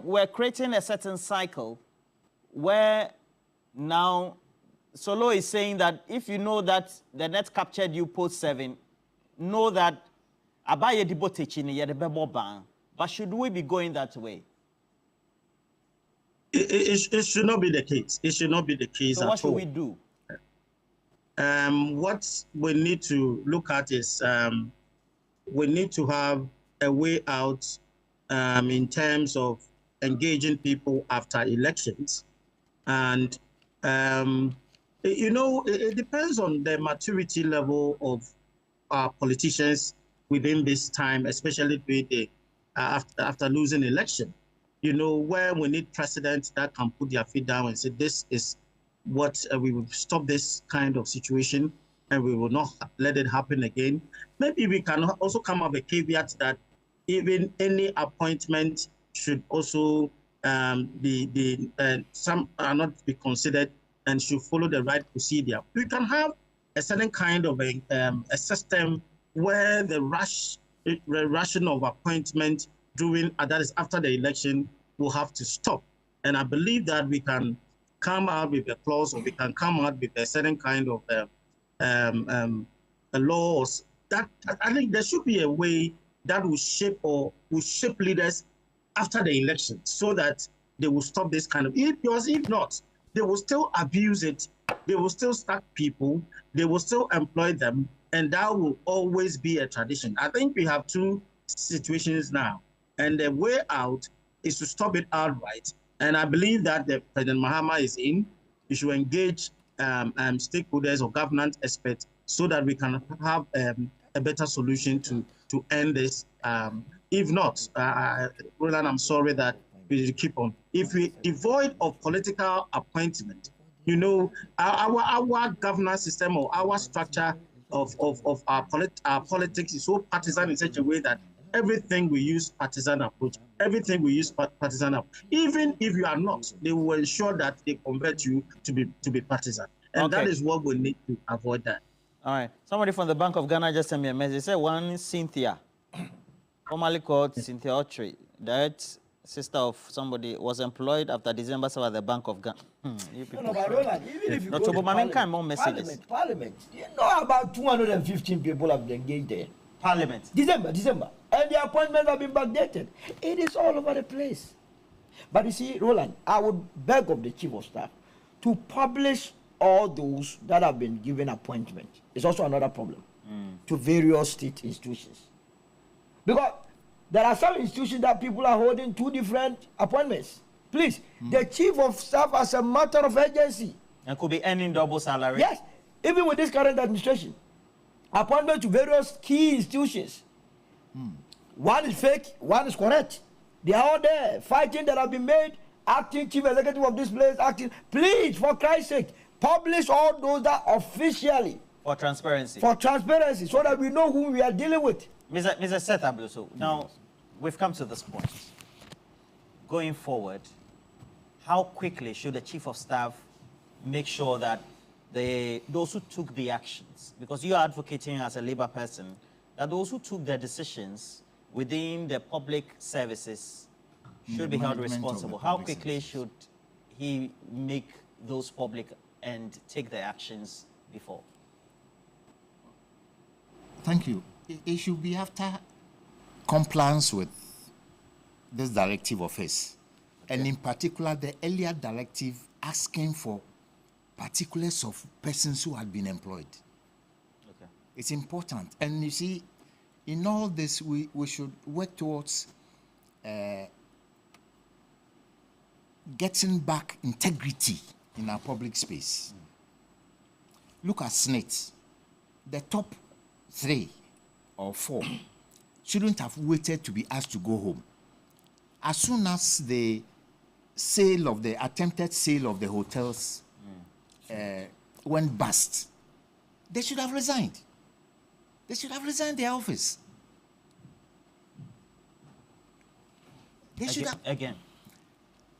we're creating a certain cycle where now Solo is saying that if you know that the net captured you post 7, know that abaye dibo techini ye de bebo ban. But should we be going that way? It should not be the case. It should not be the case at all. So what should we do? What we need to look at is we need to have a way out in terms of engaging people after elections. And, you know, it depends on the maturity level of our politicians within this time, especially with the, after losing election. You know, where we need presidents that can put their feet down and say, this is what we will stop this kind of situation and we will not let it happen again. Maybe we can also come up with a caveat that even any appointment should also some are not be considered and should follow the right procedure. We can have a certain kind of a system where the rushing of appointment during, that is after the election, will have to stop. And I believe that we can come out with a clause, or we can come out with a certain kind of laws that I think there should be a way that will shape leaders after the election, so that they will stop this kind of, because if not, they will still abuse it, they will still sack people, they will still employ them, and that will always be a tradition. I think we have two situations now, and the way out is to stop it outright. And I believe that the President Mahama is in. We should engage stakeholders or government experts so that we can have a better solution to end this. If not, Roland, I'm sorry that we keep on. If we devoid of political appointment, you know, our governance system or our structure of our politics is so partisan in such a way that everything we use partisan approach. Everything we use partisan approach. Even if you are not, they will ensure that they convert you to be partisan. And that is what we need to avoid that. All right. Somebody from the Bank of Ghana just sent me a message. They said one Cynthia, formerly called Cynthia Autry, that sister of somebody, was employed after December 7 at the Bank of Ghana. You people. No, but Roland, even if you go to Parliament, you know about 215 people have been engaged there. Parliament. December. And the appointments have been backdated. It is all over the place. But you see, Roland, I would beg of the Chief of Staff to publish all those that have been given appointment. It's also another problem to various state institutions. Because there are some institutions that people are holding 2 different appointments. Please, the Chief of Staff as a matter of urgency. And could be earning double salary. Yes, even with this current administration. Appointment to various key institutions. One is fake, one is correct. They are all there, fighting that have been made, acting chief executive of this place, acting. Please, for Christ's sake, publish all those that officially. For transparency. For transparency, so that we know whom we are dealing with. Mr. Setablo, so now, we've come to this point. Going forward, how quickly should the chief of staff make sure that those who took the actions, because you are advocating as a labor person, that those who took the decisions within the public services should be held responsible? How quickly should he make those public and take the actions before? Thank you. It should be after compliance with this directive of his, and in particular the earlier directive asking for particulars of persons who had been employed. Okay. It's important. And you see, in all this, we should work towards getting back integrity in our public space. Look at SNIT. The top 3 or 4 shouldn't have waited to be asked to go home. As soon as the attempted sale of the hotels went bust, they should have resigned. They should have resigned their office. They should have. Again.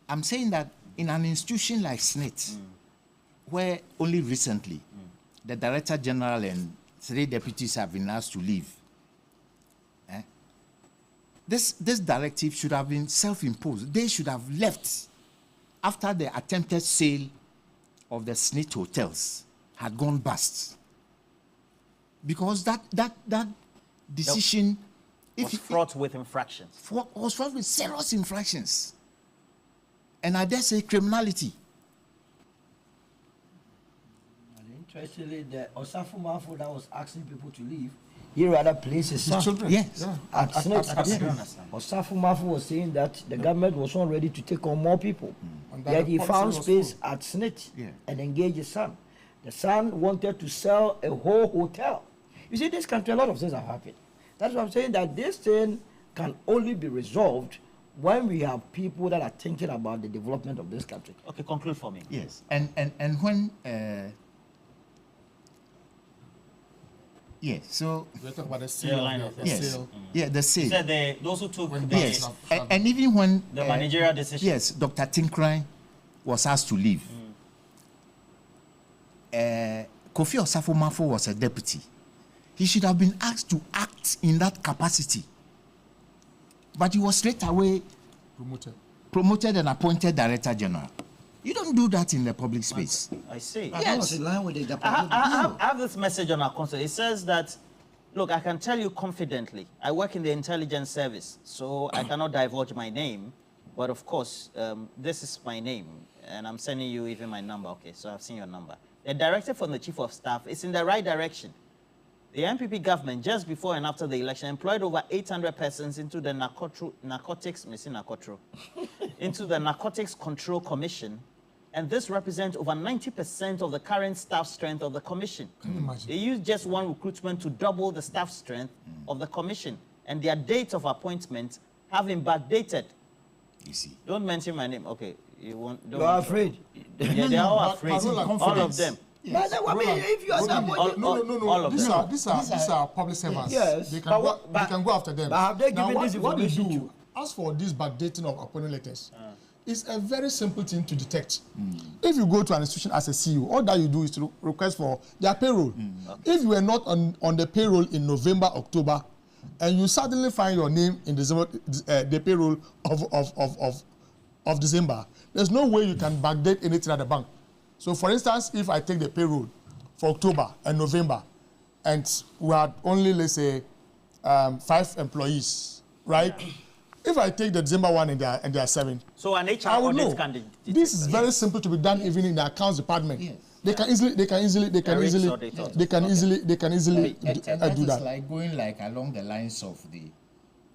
I'm saying that in an institution like SNIT, where only recently the Director General and 3 deputies have been asked to leave, this directive should have been self-imposed. They should have left after the attempted sale of the SNIT hotels had gone bust. Because that decision was fraught with infractions. Was fraught with serious infractions. And I dare say criminality. And interestingly, the Osafu Mafu that was asking people to leave, he rather placed his son. Children. Yes. Yeah. At SNIT. Yes. Osafu Mafu was saying that the government was not ready to take on more people. And that Yet the he policy found was space full. at SNIT Yeah. and engaged his son. The son wanted to sell a whole hotel. You see, this country, a lot of things have happened. That's why I'm saying that this thing can only be resolved when we have people that are thinking about the development of this country. Okay, conclude for me. Yes. And when yes, so We're talking about the sale. line of of the yes. sale. Yeah, the You sale. said those who took the, Yes. And even when the managerial decision. yes, Dr. Tinkran was asked to leave. Kofi Osafo Mafu was a deputy. He should have been asked to act in that capacity. But he was straight away promoted and appointed Director General. You don't do that in the public space. I see. That was in line with the I have this message on our console. It says that, look, I can tell you confidently, I work in the intelligence service, so I cannot divulge my name. But of course, this is my name, and I'm sending you even my number. Okay, so I've seen your number. The directive from the Chief of Staff is in the right direction. The NPP government, just before and after the election, employed over 800 persons into the into the Narcotics Control Commission, and this represents over 90% of the current staff strength of the commission. Can you imagine? They used just one recruitment to double the staff strength of the commission, and their dates of appointment have been backdated. You see. Don't mention my name. Okay, you won't. Don't You are afraid. Yeah, they are all But afraid. Parola, All of confidence. them. But then, I mean, if you are somebody, No. All of These them. are public servants. Yes, They can, but go, what- they can go after them. but have they Now, given this what they information do, as for this backdating of appointment letters, it's a very simple thing to detect. If you go to an institution as a CEO, all that you do is to request for their payroll. If you were not on the payroll in November, October, and you suddenly find your name in December, the payroll of December, there's no way you can backdate anything at the bank. So, for instance, if I take the payroll for October and November, and we had only, let's say, 5 employees, right? If I take the December one and there are 7, So an HR I will know. audit can detect This is that. very simple to be done even in the accounts department. Yes. They can easily do And that is that. like going like along the lines of the,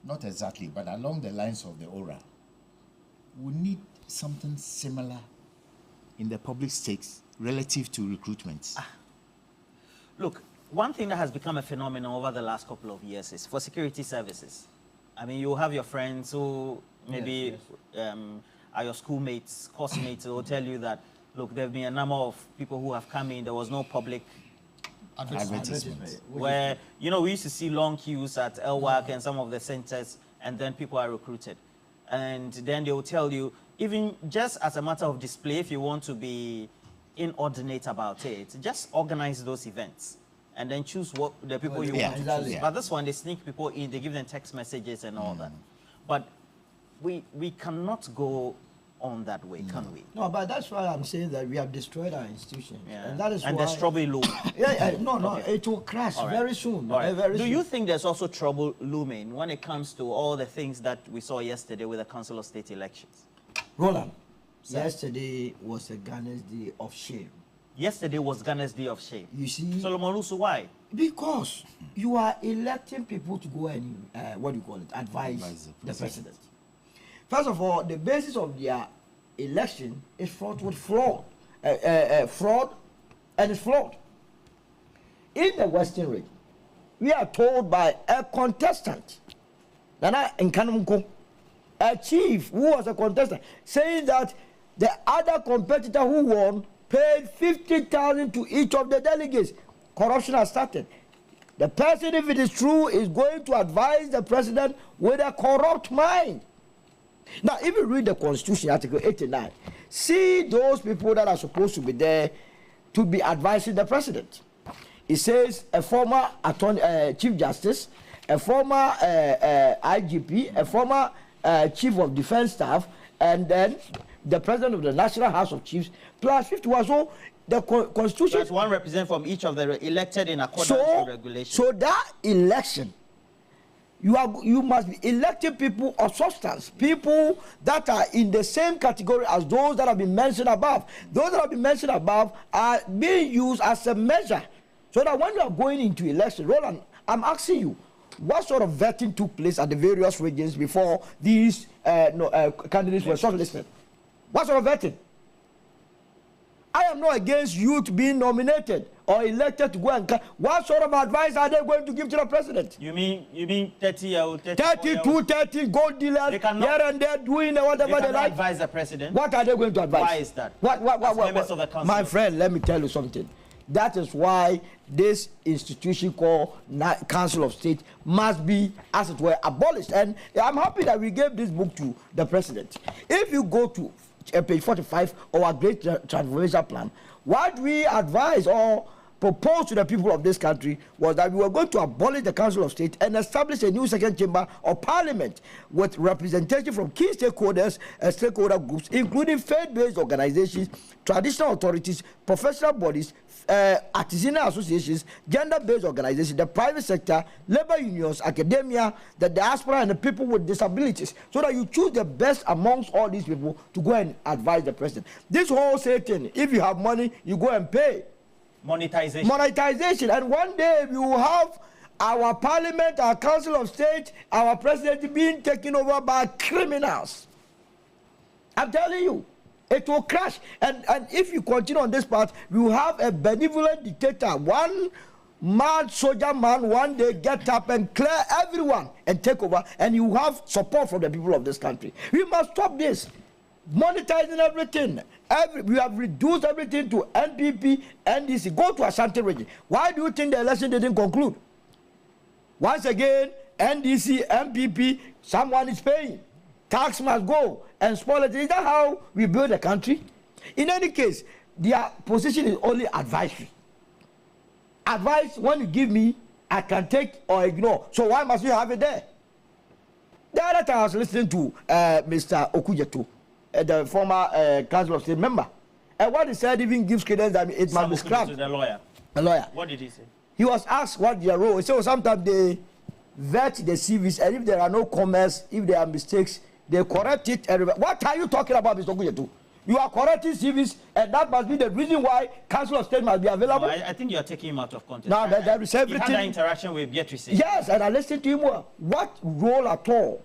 not exactly, but along the lines of the aura. We need something similar in the public stakes relative to recruitment. Look, one thing that has become a phenomenon over the last couple of years is for security services. I mean, you have your friends who maybe are your schoolmates, course-mates, who will tell you that, look, there have been a number of people who have come in, there was no public Advertisement. where, you know, we used to see long queues at LWAC and some of the centers, and then people are recruited. And then they will tell you, even just as a matter of display, if you want to be inordinate about it, just organize those events and then choose what the people you want to choose. But this one, they sneak people in, they give them text messages and all that. But we cannot go on that way, can we? No, but that's why I'm saying that we have destroyed our institutions. Yeah. And that is and why... there's trouble looming. No, Okay. it will crash All right. very soon. All right. Very Do soon. you think there's also trouble looming when it comes to all the things that we saw yesterday with the Council of State elections? Roland, yesterday was a Ghana's day of shame. Yesterday was Ghana's day of shame. You see? Solomon Lusu, why? Because you are electing people to go and, advise the president. First of all, the basis of their election is fraught with fraud, and it's flawed. In the Western region, we are told by a contestant, Nana Nkanumko, a chief who was a contestant, saying that the other competitor who won paid 50,000 to each of the delegates. Corruption has started. The person, if it is true, is going to advise the president with a corrupt mind. Now, if you read the Constitution, Article 89, see those people that are supposed to be there to be advising the president. It says a former Chief Justice, a former IGP, a former Chief of Defense Staff, and then the President of the National House of Chiefs, plus 51. So the Constitution... That's one representative from each of the elected in accordance with regulations. So that election... You must be electing people of substance, people that are in the same category as those that have been mentioned above. Those that have been mentioned above are being used as a measure, so that when you are going into election, Roland, I'm asking you, what sort of vetting took place at the various regions before these candidates were shortlisted? What sort of vetting? I am not against youth being nominated or elected to go and... What sort of advice are they going to give to the president? You mean 30-year-old, 32, 30 gold dealers here and there doing whatever they like? Advise the president. What are they going to advise? Why is that? What? Members of the council. My friend, let me tell you something. That is why this institution called Council of State must be, as it were, abolished. And I'm happy that we gave this book to the president. If you go to page 45 of our great transformation plan, what we advise or propose to the people of this country was that we were going to abolish the Council of State and establish a new second chamber of parliament with representation from key stakeholders and stakeholder groups, including faith-based organizations, traditional authorities, professional bodies, artisanal associations, gender-based organizations, the private sector, labor unions, academia, the diaspora, and the people with disabilities, so that you choose the best amongst all these people to go and advise the president. This whole thing, if you have money, you go and pay. Monetization. And one day we will have our parliament, our Council of State, our president being taken over by criminals. I'm telling you. It will crash. And if you continue on this path, we will have a benevolent dictator. One mad soldier man one day get up and clear everyone and take over, and you have support from the people of this country. We must stop this. Monetizing everything. We have reduced everything to NPP, NDC. Go to Ashanti region. Why do you think the election didn't conclude? Once again, NDC, MPP, someone is paying. Tax must go and spoil it. Is that how we build a country? In any case, their position is only advisory. Advice, when you give me, I can take or ignore. So why must you have it there? The other time I was listening to Mr. Okujeto, the former Council of State member. And what he said even gives credence that it must be scrapped. The lawyer. A lawyer. What did he say? He was asked what their role. He said, well, sometimes they vet the CVs, and if there are no comments, if there are mistakes, they correct it. What are you talking about, Mr. Okujeto? You are correcting CVs, and that must be the reason why Council of State must be available. No, I think you are taking him out of context. Now, there is everything. He had that interaction with Beatrice. Yes, and I listened to him well. What role at all?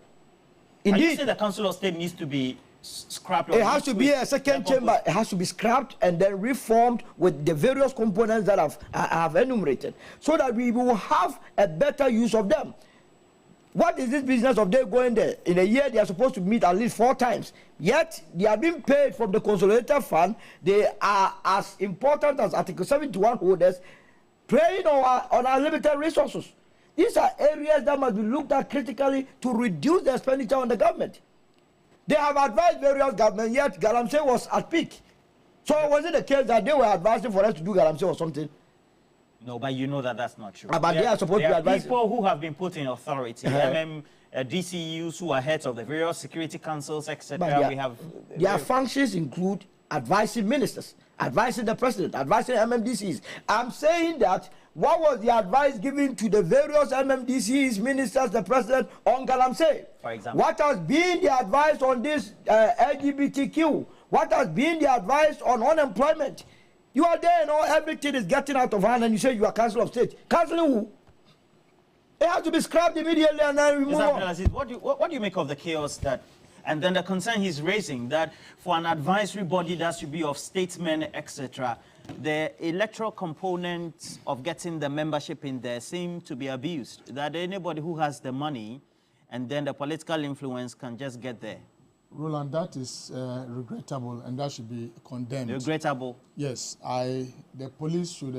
Indeed. Are you saying the Council of State needs to be scrapped? It has to be a second chamber. It has to be scrapped and then reformed with the various components that I have enumerated, so that we will have a better use of them. What is this business of they going there? In a year, they are supposed to meet at least 4 times. Yet, they are being paid from the consolidated fund. They are as important as Article 71 holders, preying on our limited resources. These are areas that must be looked at critically to reduce the expenditure on the government. They have advised various governments, yet Galamsey was at peak. So was it the case that they were advising for us to do Galamsey or something? No, but you know that that's not true. But they are supposed to be advising. People who have been put in authority, DCUs who are heads of the various security councils, etc. We have their functions include advising ministers, advising the president, advising MMDCs. I'm saying that what was the advice given to the various MMDCs, ministers, the president on Galamsey? For example, what has been the advice on this LGBTQ? What has been the advice on unemployment? You are there and everything is getting out of hand and you say you are Council of State. Cancelling who? It has to be scrapped immediately and then remove on. What do you make of the chaos that, and then the concern he's raising that for an advisory body that should be of statesmen, etc., the electoral component of getting the membership in there seem to be abused, that anybody who has the money and then the political influence can just get there? Roland, that is regrettable and that should be condemned. Regrettable? Yes, the police should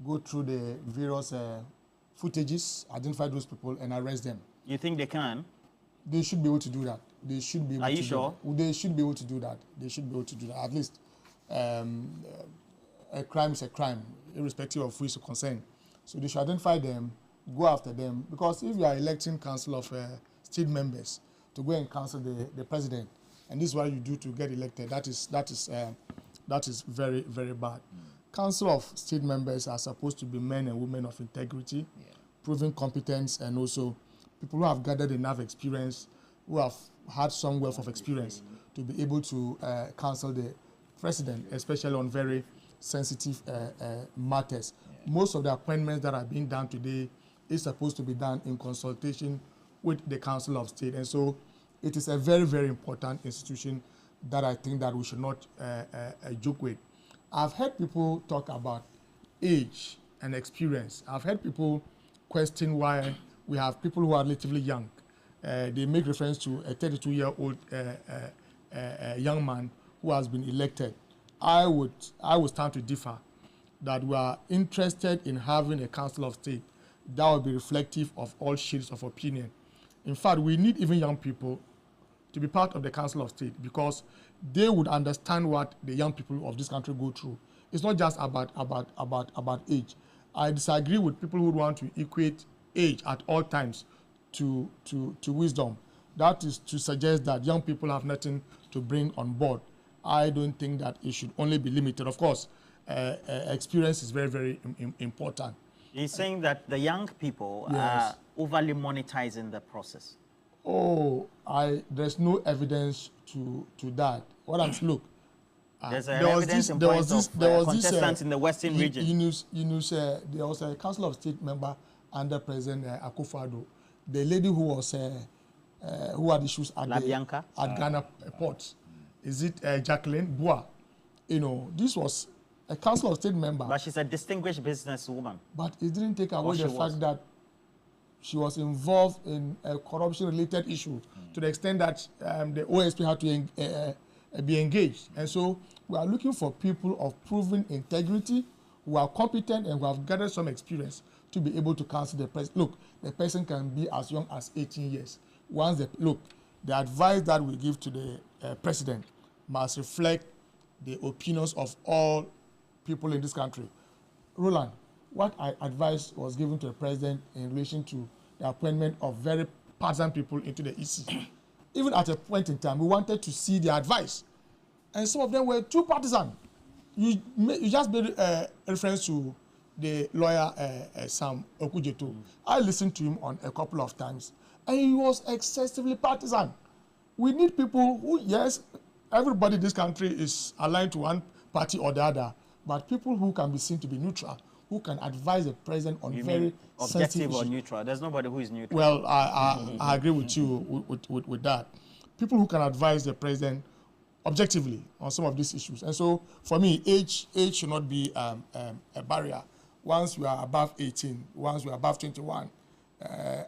go through the various footages, identify those people and arrest them. You think they can? They should be able to do that. They should be able Are you sure? They should be able to do that. They should be able to do that. At least a crime is a crime, irrespective of who is concerned. So they should identify them, go after them, because if you are electing council of state members to go and counsel the president, and this is what you do to get elected, that is very, very bad. Council of state members are supposed to be men and women of integrity, proven competence, and also people who have gathered enough experience, who have had some wealth of experience to be able to counsel the president, especially on very sensitive matters. Most of the appointments that are being done today is supposed to be done in consultation with the Council of State. And so it is a very, very important institution that I think that we should not joke with. I've heard people talk about age and experience. I've heard people question why we have people who are relatively young. They make reference to a 32-year-old young man who has been elected. I would stand to differ that we are interested in having a Council of State that will be reflective of all shades of opinion. In fact, we need even young people to be part of the Council of State because they would understand what the young people of this country go through. It's not just about age. I disagree with people who want to equate age at all times to wisdom. That is to suggest that young people have nothing to bring on board. I don't think that it should only be limited. Of course, experience is very, very important. He's saying that the young people are overly monetizing the process. Oh, there's no evidence to that. What I'm look. There's evidence in point of contestants in the Western region. There was a Council of State member under President Akufo-Addo. The lady who had issues at Ghana port. Is it Jacqueline Bois? This was a Council of State member. But she's a distinguished businesswoman. But it didn't take away the fact that she was involved in a corruption-related issue to the extent that the OSP had to be engaged. And so we are looking for people of proven integrity, who are competent and who have gathered some experience to be able to counsel the president. Look, the person can be as young as 18 years. The advice that we give to the president must reflect the opinions of all people in this country. Roland, what advice was given to the president in relation to the appointment of very partisan people into the EC? Even at a point in time, we wanted to see the advice. And some of them were too partisan. You just made reference to the lawyer Sam Okujeto. I listened to him on a couple of times, and he was excessively partisan. We need people who, yes, everybody in this country is aligned to one party or the other, but people who can be seen to be neutral, who can advise the president on very objective or neutral. There's nobody who is neutral. Well, I agree with you with that. People who can advise the president objectively on some of these issues. And so, for me, age should not be a barrier. Once you are above 18, once you are above 21,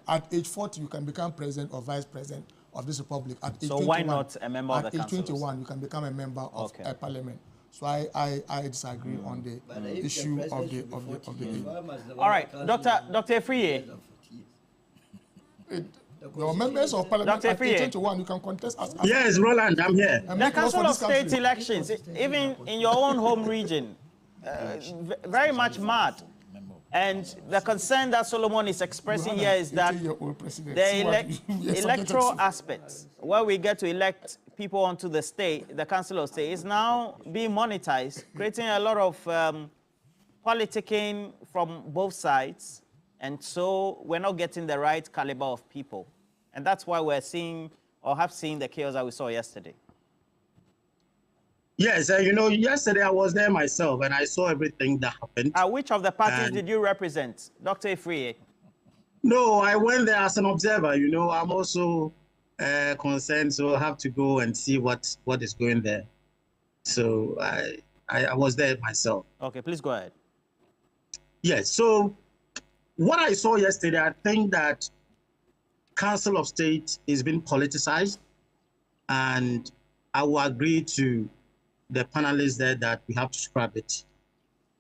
at age 40, you can become president or vice president of this republic. At age 21, why not a member of the council? At age 21, you can become a member of a parliament. So I disagree on the issue of the All right, Dr. Efriye. Your members of parliament Dr. at Efriye. 21, you can contest as Yes, Roland, I'm here. The Council of State elections, even in your own home region, very much mad. And the concern that Solomon is expressing here is that the electoral aspects, where we get to elect people onto the state, the Council of State, is now being monetized, creating a lot of politicking from both sides. And so we're not getting the right caliber of people. And that's why we're seeing or have seen the chaos that we saw yesterday. Yes, you know, yesterday I was there myself and I saw everything that happened. Which of the parties did you represent, Dr. Efriye? No, I went there as an observer. You know, I'm also concerned, so I have to go and see what is going there. So I was there myself. Okay, please go ahead. Yes, so what I saw yesterday, I think that Council of State is being politicized, and I will agree to the panelists there that we have to scrap it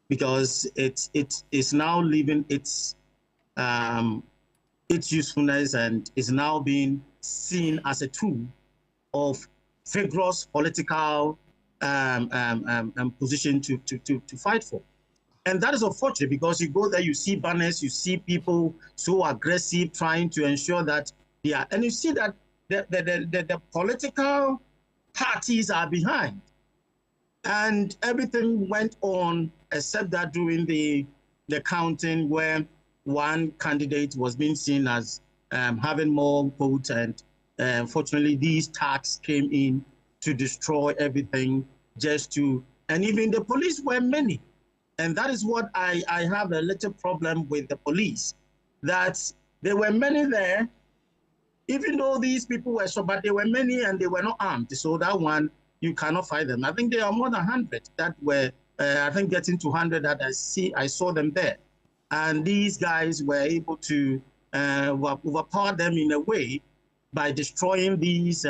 because it is now leaving its usefulness and is now being seen as a tool of vigorous political position to fight for. And that is unfortunate because you go there, you see banners, you see people so aggressive trying to ensure that they are, and you see that the political parties are behind. And everything went on except that during the counting where one candidate was being seen as having more votes, and unfortunately these tags came in to destroy everything just to, and even the police were many. And that is what I have a little problem with the police, that there were many there, even though these people were so, but there were many and they were not armed. So that one, you cannot fight them. I think there are more than 100 that were, I think getting to 100 that I saw them there. And these guys were able to overpower them in a way by destroying these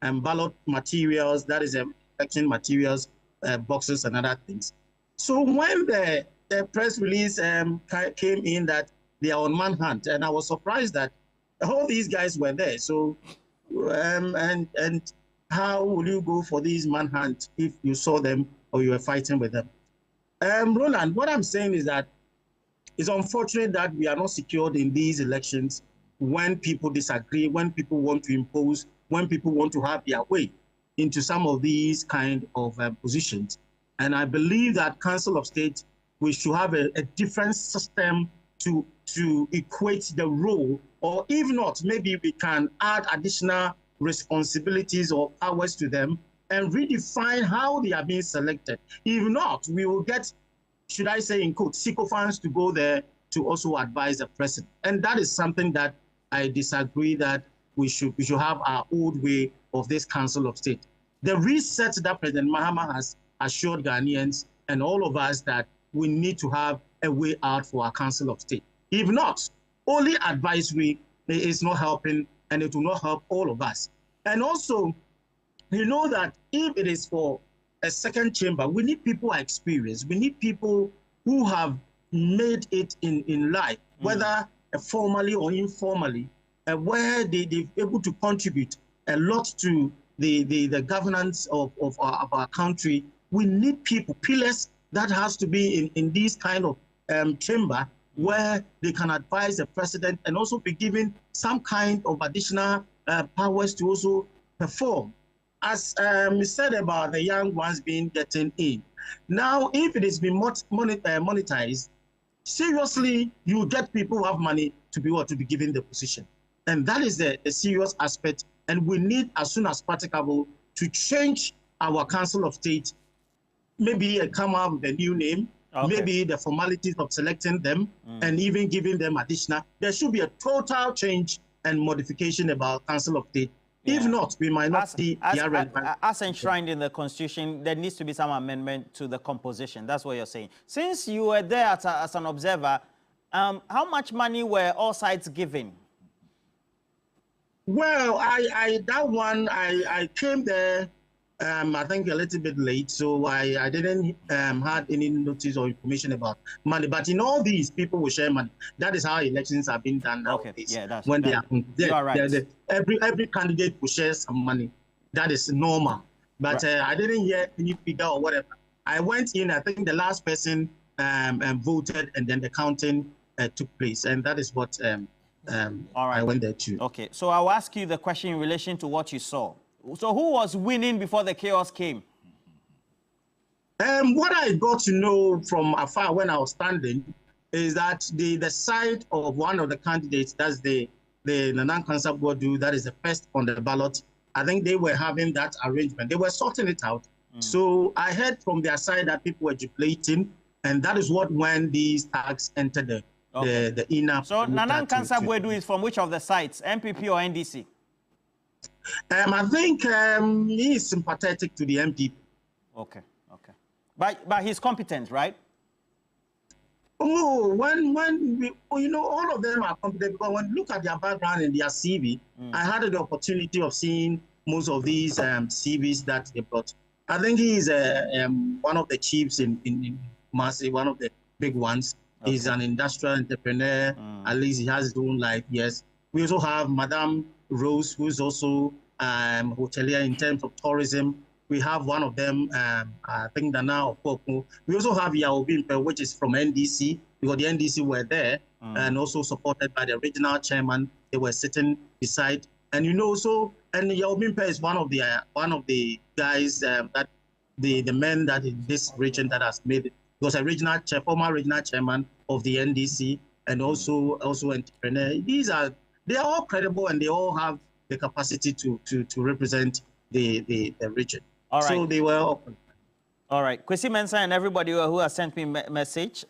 ballot materials, that is election materials, boxes and other things. So when the press release came in that they are on manhunt, and I was surprised that all these guys were there. So, and how will you go for these manhunt if you saw them or you were fighting with them? Roland, what I'm saying is that it's unfortunate that we are not secured in these elections when people disagree, when people want to impose, when people want to have their way into some of these kind of positions. And I believe that Council of State, we should have a different system to equate the role, or if not, maybe we can add additional responsibilities or powers to them and redefine how they are being selected. If not, we will get, should I say in quotes, sycophants to go there to also advise the president. And that is something that I disagree that we should have our old way of this Council of State. The reset that President Mahama has assured Ghanaians and all of us that we need to have a way out for our Council of State. If not, only advisory is not helping, and it will not help all of us. And also, you know that if it is for a second chamber, we need people who are experienced. We need people who have made it in life, whether formally or informally, where they're able to contribute a lot to the governance of our country. We need people, pillars that has to be in this kind of chamber where they can advise the president and also be given some kind of additional powers to also perform. As said about the young ones getting in. Now, if it is being monetized, seriously, you get people who have money to be given the position. And that is the serious aspect. And we need, as soon as practicable, to change our Council of State, maybe come up with a new name, maybe the formalities of selecting them, and even giving them additional. There should be a total change and modification about Council of State. Yeah. If not, we might not see as enshrined in the Constitution, there needs to be some amendment to the composition. That's what you're saying. Since you were there as an observer, how much money were all sides giving? Well, I came there I think a little bit late, so I didn't had any notice or information about money. But in all these, people will share money. That is how elections have been done nowadays. Okay, yeah, that's when they are you are right. every candidate will share some money. That is normal. But Right. I didn't hear any figure or whatever. I went in. I think the last person voted, and then the counting took place, and that is what All right. I went there to. Okay, so I'll ask you the question in relation to what you saw. So who was winning before the chaos came? What I got to know from afar when I was standing is that the side of one of the candidates, that's the Nanan Kansah Boadu, that is the first on the ballot, I think they were having that arrangement. They were sorting it out. So I heard from their side that people were jubilating, and that is what when these tags entered the inner. So Nanan Kansah Boadu is from which of the sides, MPP or NDC? I think he is sympathetic to the MPP. Okay, okay. But he's competent, right? Oh, all of them are competent, because when you look at their background and their CV, I had the opportunity of seeing most of these CVs that they brought. I think he is one of the chiefs in Masi, one of the big ones. Okay. He's an industrial entrepreneur. At least he has his own life. Yes. We also have Madame Rose, who's also hotelier in terms of tourism. We have one of them, I think Dana Opoku. We also have Yao Bimpe, which is from NDC, because the NDC were there, and also supported by the regional chairman. They were sitting beside, and and Yao Bimpe is one of the guys that the men that in this region that has made it. He was a former regional chairman of the NDC, and also entrepreneur. They are all credible, and they all have the capacity to represent the region. All right. So they were open. All right. Kwesi Mensah and everybody who has sent me message,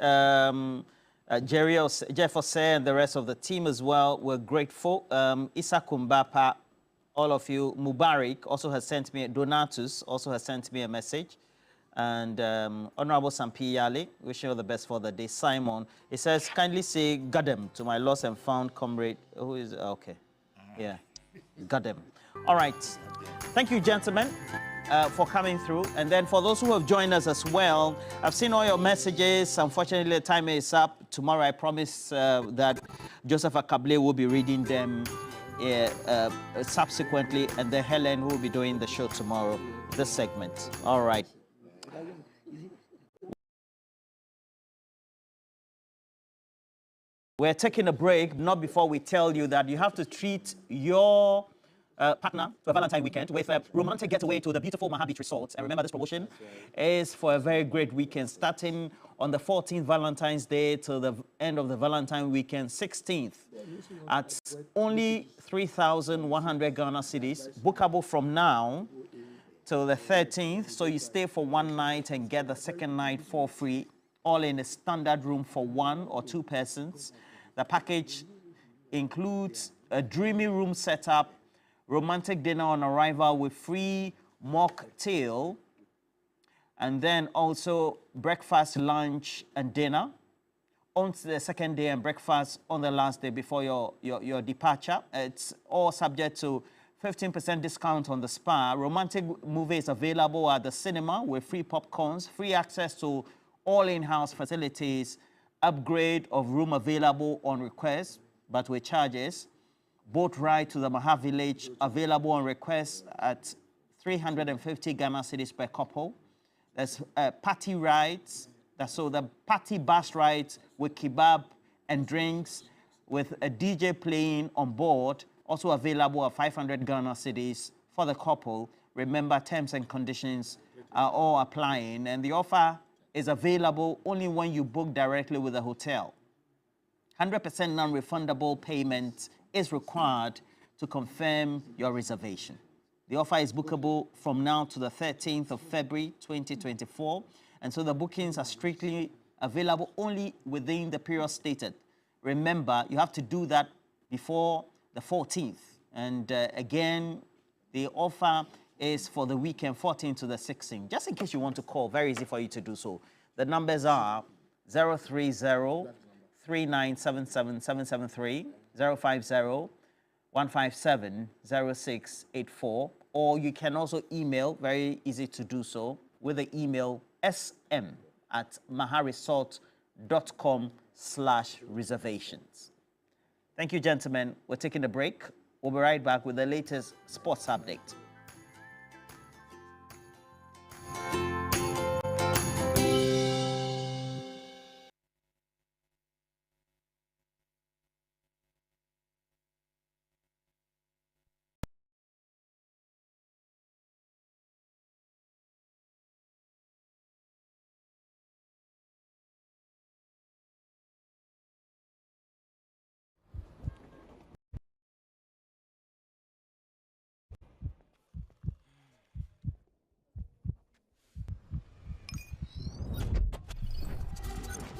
Jeff Ose and the rest of the team as well, we're grateful. Isa Kumbapa, all of you. Mubarak also has sent me, Donatus also has sent me a message. And Honorable Sampi Yale, wishing you all the best for the day. Simon, it says, kindly say Gadem to my lost and found comrade. Who is, okay. Yeah, Gadem. All right. Thank you, gentlemen, for coming through. And then for those who have joined us as well, I've seen all your messages. Unfortunately, the time is up. Tomorrow, I promise that Joseph Akable will be reading them subsequently. And then Helen will be doing the show tomorrow, this segment. All right. We're taking a break, not before we tell you that you have to treat your partner to a Valentine weekend with a romantic getaway to the beautiful Maha Beach Resort. And remember, this promotion is for a very great weekend, starting on the 14th Valentine's Day till the end of the Valentine weekend, 16th, at only 3,100 Ghana cedis, bookable from now till the 13th. So you stay for one night and get the second night for free, all in a standard room for 1 or 2 persons. The package includes a dreamy room setup, romantic dinner on arrival with free mocktail, and then also breakfast, lunch, and dinner on the second day, and breakfast on the last day before your departure. It's all subject to 15% discount on the spa. Romantic movies available at the cinema with free popcorns, free access to all in-house facilities, upgrade of room available on request, but with charges. Boat ride to the Maha Village available on request at 350 Ghana cedis per couple. There's party rides, so the party bus rides with kebab and drinks with a DJ playing on board, also available at 500 Ghana cedis for the couple. Remember, terms and conditions are all applying, and the offer is available only when you book directly with the hotel. 100% non-refundable payment is required to confirm your reservation. The offer is bookable from now to the 13th of February 2024, and so the bookings are strictly available only within the period stated. Remember, you have to do that before the 14th. And again, the offer is for the weekend 14th to the 16th. Just in case you want to call, very easy for you to do so. The numbers are 030-3977-773, 050-157-0684, or you can also email, very easy to do so, with the email sm@maharesort.com/reservations. Thank you, gentlemen. We're taking a break. We'll be right back with the latest sports update.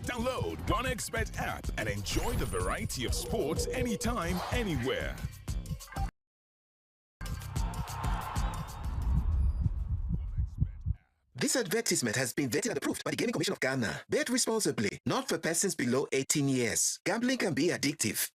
Download OneXBet app and enjoy the variety of sports anytime, anywhere. This advertisement has been vetted and approved by the Gaming Commission of Ghana. Bet responsibly, not for persons below 18 years. Gambling can be addictive.